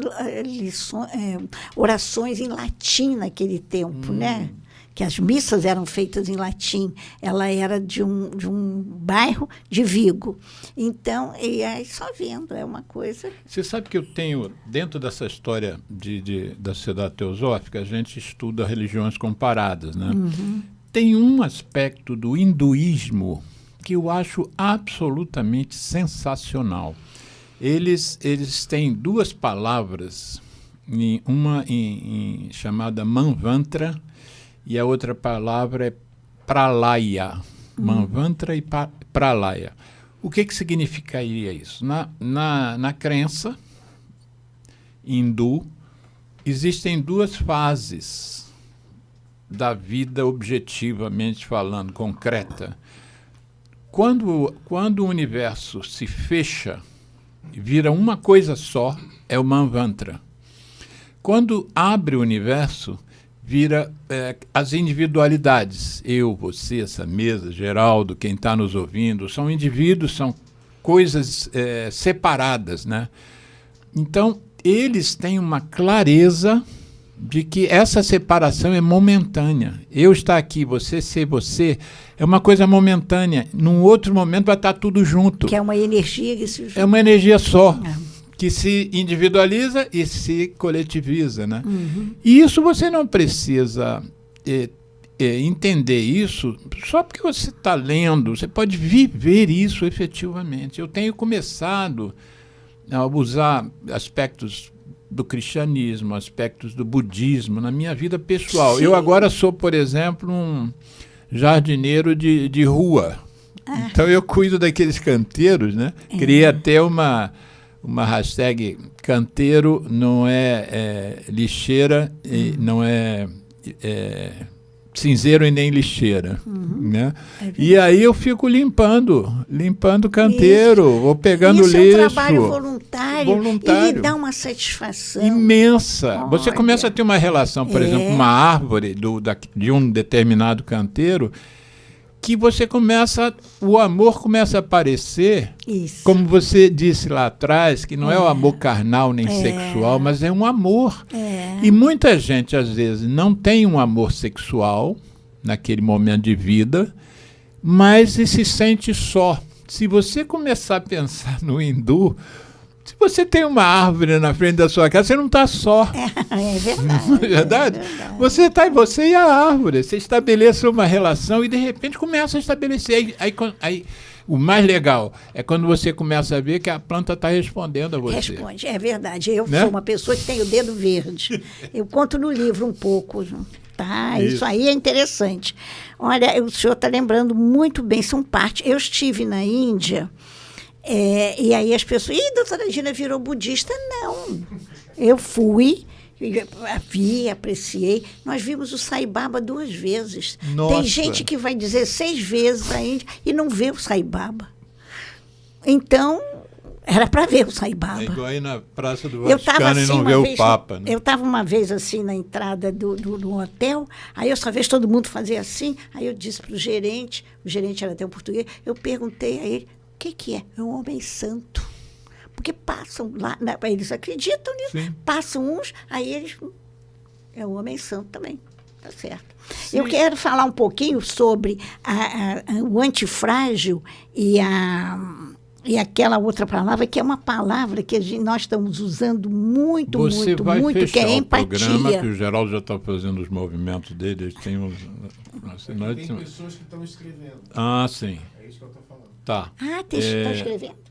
orações em latim naquele tempo, né? Que as missas eram feitas em latim. Ela era de um bairro de Vigo. Então, e aí só vendo, é uma coisa... Você sabe que eu tenho, dentro dessa história da Sociedade Teosófica, a gente estuda religiões comparadas, né? Tem um aspecto do hinduísmo que eu acho absolutamente sensacional. Eles têm duas palavras, uma chamada Manvantra e a outra palavra é Pralaya. Manvantra e Pralaya. O que significaria isso? Na crença hindu, existem duas fases da vida, objetivamente falando, concreta. Quando o universo se fecha, vira uma coisa só, é o Manvantra. Quando abre o universo, vira as individualidades. Eu, você, essa mesa, Geraldo, quem está nos ouvindo, são indivíduos, são coisas separadas, né? Então, eles têm uma clareza de que essa separação é momentânea. Eu estar aqui, você ser você, é uma coisa momentânea. Num outro momento vai estar tudo junto. Que é uma energia que se junta. É uma energia só, que se individualiza e se coletiviza, né? E isso você não precisa entender isso só porque você está lendo. Você pode viver isso efetivamente. Eu tenho começado a usar aspectos do cristianismo, aspectos do budismo na minha vida pessoal. Sim. Eu agora sou, por exemplo, um jardineiro de rua. Então eu cuido daqueles canteiros, né? Criei até uma hashtag canteiro, não é lixeira, não é cinzeiro e nem lixeira, né? E aí eu fico limpando canteiro, ou pegando lixo. Isso é um trabalho voluntário. E dá uma satisfação imensa. Olha. Você começa a ter uma relação, por exemplo, uma árvore de um determinado canteiro, que o amor começa a aparecer, como você disse lá atrás, que não é o amor carnal nem sexual, mas é um amor. E muita gente, às vezes, não tem um amor sexual naquele momento de vida, mas se sente só. Se você começar a pensar no hindu, se você tem uma árvore na frente da sua casa, você não está só. É verdade. Não é verdade? Você está você e a árvore. Você estabelece uma relação e, de repente, começa a estabelecer. Aí o mais legal é quando você começa a ver que a planta está respondendo a você. Responde, é verdade. Eu sou uma pessoa que tem o dedo verde. Eu conto no livro um pouco. Tá? Isso aí é interessante. Olha, o senhor está lembrando muito bem, são partes. Eu estive na Índia... e aí as pessoas... doutora Dina virou budista? Não. Eu fui, vi, apreciei. Nós vimos o Saibaba 2 vezes. Nossa. Tem gente que vai dizer 6 vezes a Índia e não vê o Saibaba. Então, era para ver o Saibaba. É igual aí na Praça do Eu tava Vaticano e assim não uma vê vez, o Papa. Né? Eu estava uma vez assim na entrada do hotel, aí eu só vejo todo mundo fazer assim, aí eu disse para o gerente era até um português, eu perguntei a ele, o que é? É um homem santo. Porque passam lá, né, eles acreditam nisso, Sim. passam uns, aí eles... É um homem santo também, tá certo. Sim. Eu quero falar um pouquinho sobre o antifrágil e aquela outra palavra, que é uma palavra que nós estamos usando muito, Você muito, vai muito, que fechar é o programa, que empatia. o Geraldo já está fazendo os movimentos dele. Eles têm uns... Tem pessoas que estão escrevendo. Ah, sim. É isso que eu estou falando. Tá. Estão escrevendo?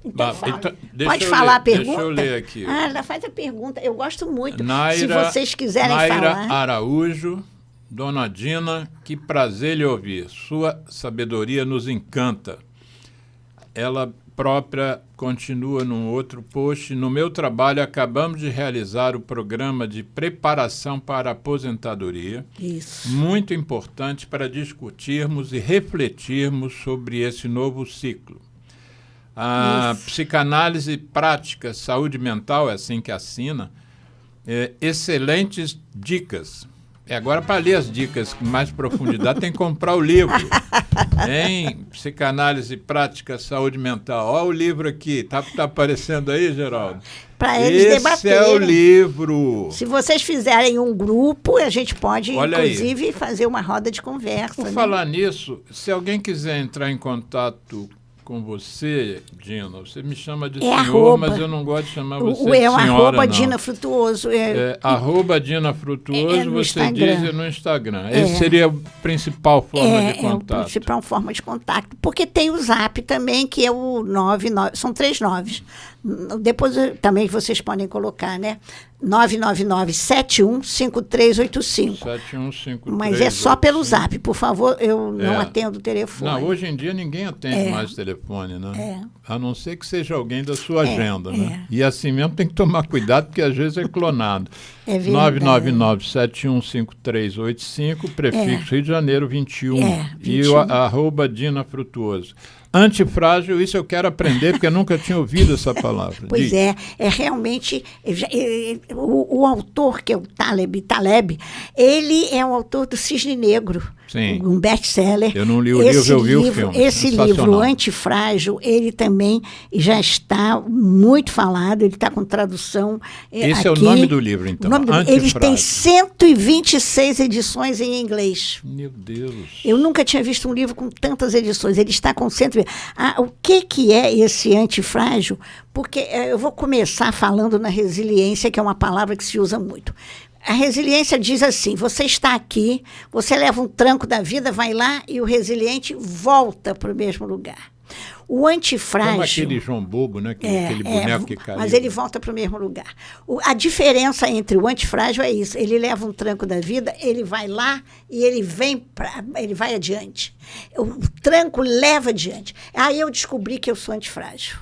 Então, fala. Deixa Pode eu falar ler, a pergunta? Deixa eu ler aqui. Ela faz a pergunta. Eu gosto muito. Naira, Se vocês quiserem Naira falar. Araújo, Dona Dina, que prazer lhe ouvir. Sua sabedoria nos encanta. Ela própria continua num outro post. No meu trabalho, acabamos de realizar o programa de preparação para a aposentadoria. Isso. Muito importante para discutirmos e refletirmos sobre esse novo ciclo. A psicanálise prática, saúde mental, é assim que assina, excelentes dicas. Agora, para ler as dicas com mais profundidade, tem que comprar o livro. Em Psicanálise Prática, Saúde Mental. Olha o livro aqui. Tá aparecendo aí, Geraldo? Para eles Esse debaterem. é o livro. Se vocês fizerem um grupo, a gente pode, Olha inclusive, fazer uma roda de conversa. Por né? falar nisso, se alguém quiser entrar em contato com você, Dina, você me chama de senhor, arroba. mas eu não gosto de chamar você de É o senhora, arroba não. Dina Frutuoso. Arroba Dina Frutuoso, no você Instagram. diz no Instagram. Essa seria a principal forma de É a contato. principal forma de contato. Porque tem o Zap também, que é o 99, são 3 9s. Depois também vocês podem colocar, né? 999-715385. 7153. Mas é só pelo Zap, por favor, eu não atendo o telefone. Não, hoje em dia ninguém atende mais o telefone, né? A não ser que seja alguém da sua agenda, né? E assim mesmo tem que tomar cuidado, porque às vezes é clonado. É verdade. 999-715385, prefixo Rio de Janeiro 21. 21. E o arroba Dina Frutuoso. Antifrágil, isso eu quero aprender, porque eu nunca tinha ouvido essa palavra. Pois é realmente, o autor, que é o Taleb, ele é o autor do Cisne Negro, Sim. um best-seller. Eu não li o livro, eu vi o filme. Esse livro, Antifrágil, ele também já está muito falado, ele está com tradução Esse aqui. é o nome do livro, então, Ele tem 126 edições em inglês. Meu Deus. Eu nunca tinha visto um livro com tantas edições. Ele está com 120. O que é esse antifrágil? Porque eu vou começar falando na resiliência, que é uma palavra que se usa muito. A resiliência diz assim, você está aqui, você leva um tranco da vida, vai lá e o resiliente volta para o mesmo lugar. O antifrágil... Como aquele João Bobo, né? Aquele boneco que caiu. Mas ele volta para o mesmo lugar. A diferença entre o antifrágil é isso. Ele leva um tranco da vida, ele vai lá e ele vai adiante. O tranco leva adiante. Aí eu descobri que eu sou antifrágil.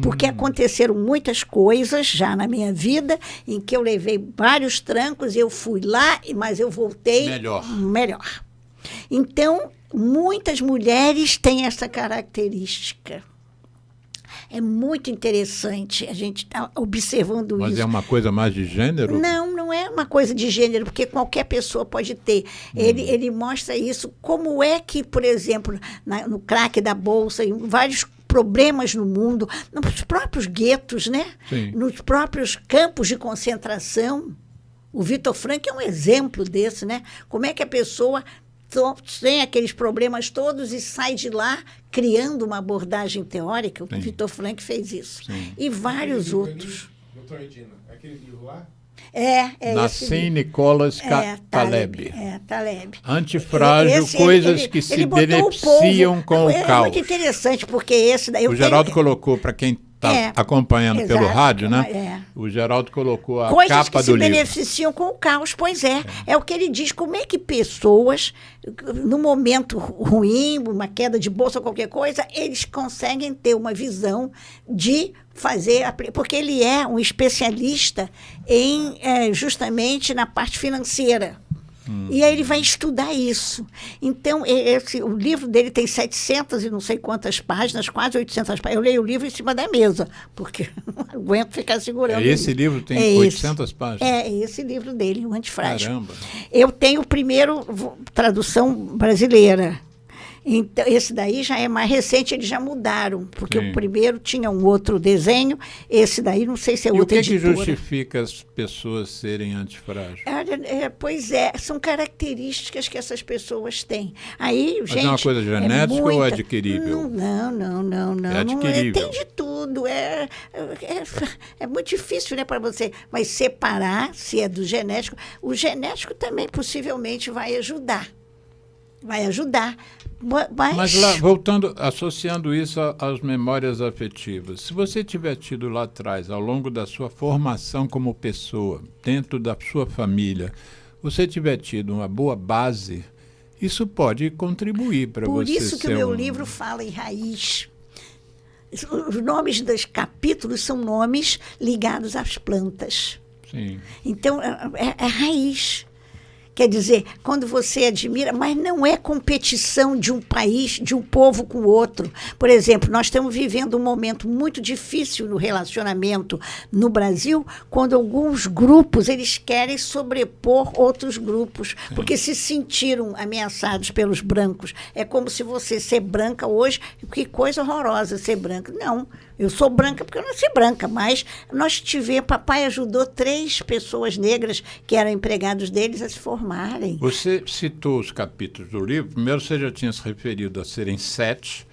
Porque aconteceram muitas coisas já na minha vida em que eu levei vários trancos e eu fui lá, mas eu voltei melhor. Então, muitas mulheres têm essa característica. É muito interessante a gente estar observando isso. Mas é uma coisa mais de gênero? Não é uma coisa de gênero, porque qualquer pessoa pode ter. Ele mostra isso, como é que, por exemplo, no crack da Bolsa, em vários problemas no mundo, nos próprios guetos, né? Sim. Nos próprios campos de concentração. O Vitor Frankl é um exemplo desse, né? Como é que a pessoa tem aqueles problemas todos e sai de lá criando uma abordagem teórica. O Vitor Frankl fez isso. Sim. E vários outros. Doutor Edina, aquele livro lá? Nassim Nicholas Taleb. Taleb. Antifrágil, coisas que se beneficiam com o caos. É muito interessante, porque esse daí... O Geraldo colocou, para quem está acompanhando pelo rádio, né? O Geraldo colocou a coisas capa do livro. Coisas que se beneficiam com o caos, pois é. É o que ele diz, como é que pessoas, num momento ruim, uma queda de bolsa, qualquer coisa, eles conseguem ter uma visão de fazer, porque ele é um especialista em justamente na parte financeira. E aí ele vai estudar isso. Então, o livro dele tem 700 e não sei quantas páginas, quase 800 páginas. Eu leio o livro em cima da mesa, porque não aguento ficar segurando. Esse livro tem 800 páginas? É esse livro dele, o Antifrágil. Caramba! Eu tenho o primeiro, tradução brasileira. Então, esse daí já é mais recente, eles já mudaram, porque o primeiro tinha um outro desenho, esse daí não sei se é outra editora. O que justifica as pessoas serem antifrágeis? Pois é, são características que essas pessoas têm. Aí, mas é uma coisa genética ou adquirível? Não. É adquirível. Tem de tudo. É muito difícil, né, para você. Mas separar se é do genético. O genético também possivelmente vai ajudar. Mas lá, voltando, associando isso às memórias afetivas, se você tiver tido lá atrás, ao longo da sua formação como pessoa, dentro da sua família, você tiver tido uma boa base, isso pode contribuir para você. Por isso que o meu livro fala em raiz. Os nomes dos capítulos são nomes ligados às plantas. Sim. Então, é raiz. Quer dizer, quando você admira, mas não é competição de um país, de um povo com o outro. Por exemplo, nós estamos vivendo um momento muito difícil no relacionamento no Brasil, quando alguns grupos eles querem sobrepor outros grupos, porque se sentiram ameaçados pelos brancos. É como se você ser branca hoje, que coisa horrorosa ser branca. Não, eu sou branca porque eu nasci branca, mas nós tivemos, papai ajudou 3 pessoas negras que eram empregados deles a se formarem. Você citou os capítulos do livro, primeiro você já tinha se referido a serem 7,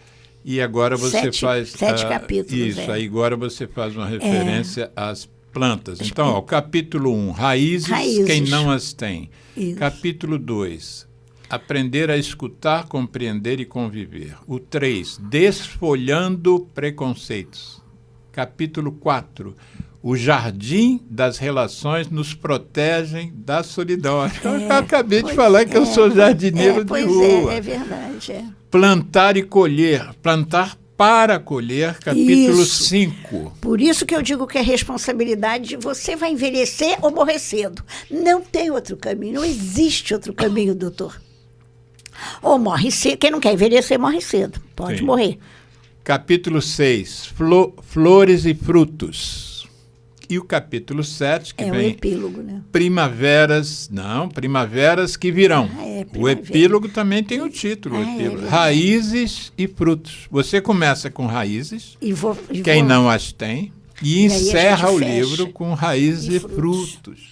e agora você faz... 7 capítulos, isso, aí agora você faz uma referência às plantas. Então, o capítulo 1, raízes, quem não as tem. Isso. Capítulo 2, aprender a escutar, compreender e conviver. O 3, desfolhando preconceitos. Capítulo 4, o jardim das relações nos protegem da solidão. Eu acabei de falar que eu sou jardineiro de rua. É verdade. Plantar e colher. Plantar para colher, capítulo 5. Por isso que eu digo que é responsabilidade de você vai envelhecer ou morrer cedo. Não tem outro caminho, não existe outro caminho, doutor. Ou morre cedo, quem não quer envelhecer morre cedo, pode morrer. Capítulo 6, flores e frutos. E o capítulo 7, que vem... o epílogo, né? Primaveras que virão. O epílogo também tem o título. Raízes e frutos. Você começa com raízes, quem não as tem, e encerra o livro com raízes e frutos.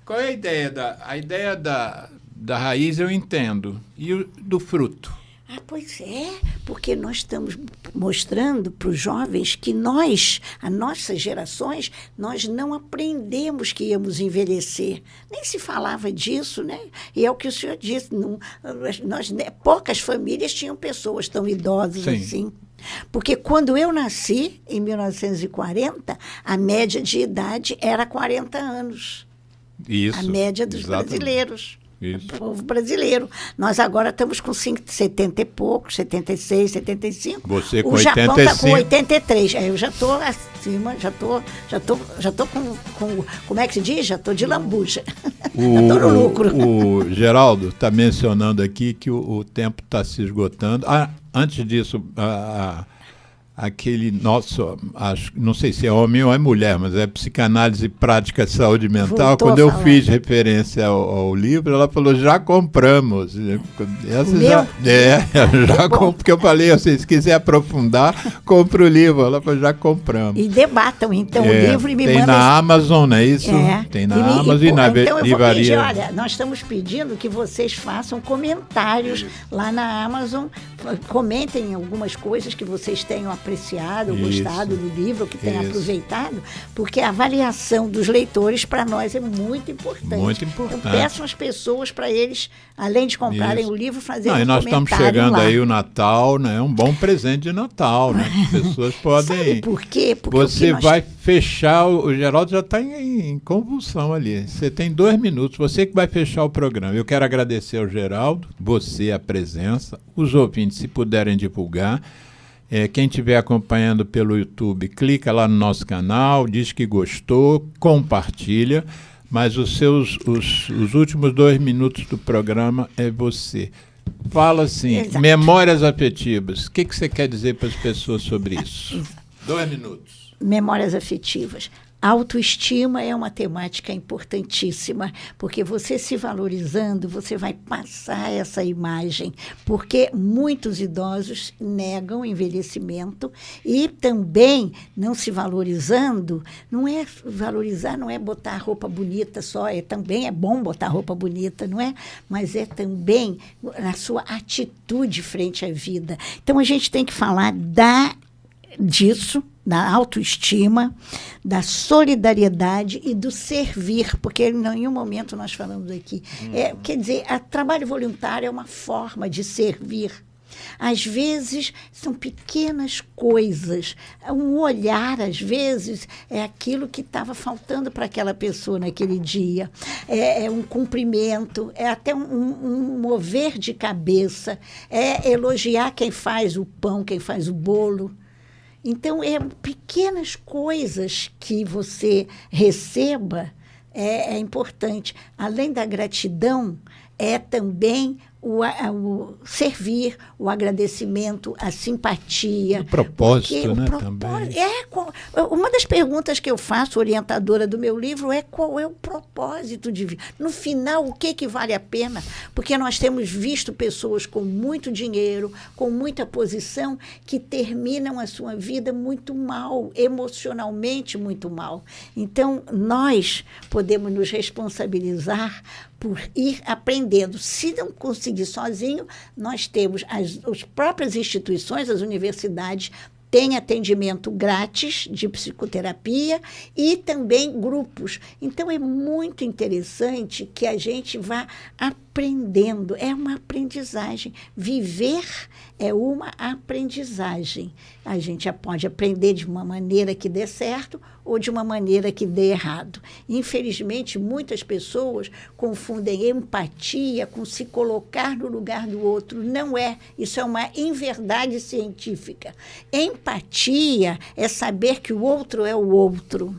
Qual é a ideia a ideia da raiz eu entendo. E do fruto? Pois é, porque nós estamos mostrando para os jovens que nós, as nossas gerações, nós não aprendemos que íamos envelhecer. Nem se falava disso, né? E é o que o senhor disse, poucas famílias tinham pessoas tão idosas assim. Porque quando eu nasci, em 1940, a média de idade era 40 anos. Isso, a média dos brasileiros. Isso. O povo brasileiro. Nós agora estamos com 70 e poucos, 76, 75. Você com o Japão 85. Está com 83. Eu já estou acima, já estou com, como é que se diz? Já estou de lambuja. Estou no lucro. O Geraldo está mencionando aqui que o tempo está se esgotando. Antes disso, aquele nosso, não sei se é homem ou é mulher, mas é Psicanálise Prática Saúde Mental. Quando eu fiz referência ao livro, ela falou, já compramos. Porque eu falei, se quiser aprofundar, compra o livro. Ela falou, já compramos. E debatam, então, o livro e me tem mandam... na Amazon, não é isso? Tem na Amazon e na livraria. Olha, nós estamos pedindo que vocês façam comentários lá na Amazon, comentem algumas coisas que vocês tenham apreciado, Isso. gostado do livro, que tenha Isso. aproveitado, porque a avaliação dos leitores para nós é muito importante. Muito importante. Então, peçam às pessoas para eles, além de comprarem Isso. o livro, fazerem E nós estamos comentário chegando lá. aí o Natal, né? Um bom presente de Natal, né? As pessoas podem... Sabe por quê? Porque Você o que vai fechar, o Geraldo já está em convulsão ali. Você tem 2 minutos, você que vai fechar o programa. Eu quero agradecer ao Geraldo, você, a presença, os ouvintes, se puderem divulgar. Quem estiver acompanhando pelo YouTube, clica lá no nosso canal, diz que gostou, compartilha, mas os últimos 2 minutos do programa é você. Fala assim, Exato. memórias afetivas. O que você quer dizer para as pessoas sobre isso? 2 minutos. Memórias afetivas. Autoestima é uma temática importantíssima, porque você se valorizando, você vai passar essa imagem, porque muitos idosos negam o envelhecimento e também não se valorizando, não é valorizar, não é botar roupa bonita só, também é bom botar roupa bonita, não é? Mas é também a sua atitude frente à vida. Então a gente tem que falar disso, da autoestima, da solidariedade e do servir, porque em nenhum momento nós falamos aqui. Quer dizer, trabalho voluntário é uma forma de servir. Às vezes, são pequenas coisas. Um olhar, às vezes, é aquilo que estava faltando para aquela pessoa naquele dia. É um cumprimento, é até um mover de cabeça, é elogiar quem faz o pão, quem faz o bolo. Então, pequenas coisas que você receba é importante. Além da gratidão, é também o servir, o agradecimento, a simpatia. O propósito, né, também. Uma das perguntas que eu faço, orientadora do meu livro, é qual é o propósito de vida. No final, o que vale a pena? Porque nós temos visto pessoas com muito dinheiro, com muita posição, que terminam a sua vida muito mal, emocionalmente muito mal. Então, nós podemos nos responsabilizar por ir aprendendo. Se não conseguir sozinho, nós temos as próprias instituições, as universidades, têm atendimento grátis de psicoterapia e também grupos. Então, é muito interessante que a gente vá aprendendo. É uma aprendizagem. Viver é uma aprendizagem. A gente pode aprender de uma maneira que dê certo ou de uma maneira que dê errado. Infelizmente, muitas pessoas confundem empatia com se colocar no lugar do outro. Não é. Isso é uma inverdade científica. Empatia é saber que o outro é o outro,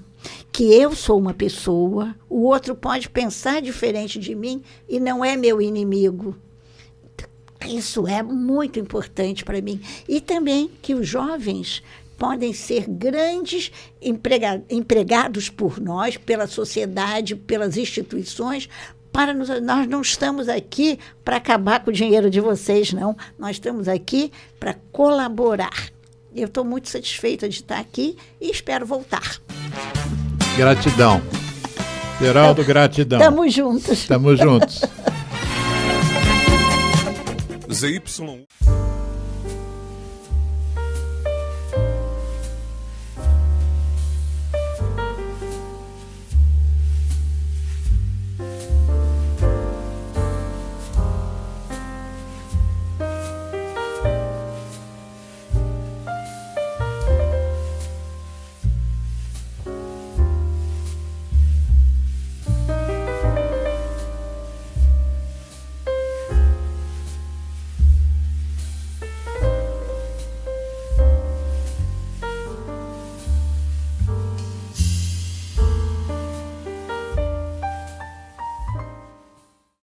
que eu sou uma pessoa, o outro pode pensar diferente de mim e não é meu inimigo. Isso é muito importante para mim. E também que os jovens podem ser grandes empregados por nós, pela sociedade, pelas instituições. Nós não estamos aqui para acabar com o dinheiro de vocês, não. Nós estamos aqui para colaborar. Eu estou muito satisfeita de estar aqui e espero voltar. Gratidão. Geraldo, gratidão. Estamos juntos. Estamos juntos. ZY.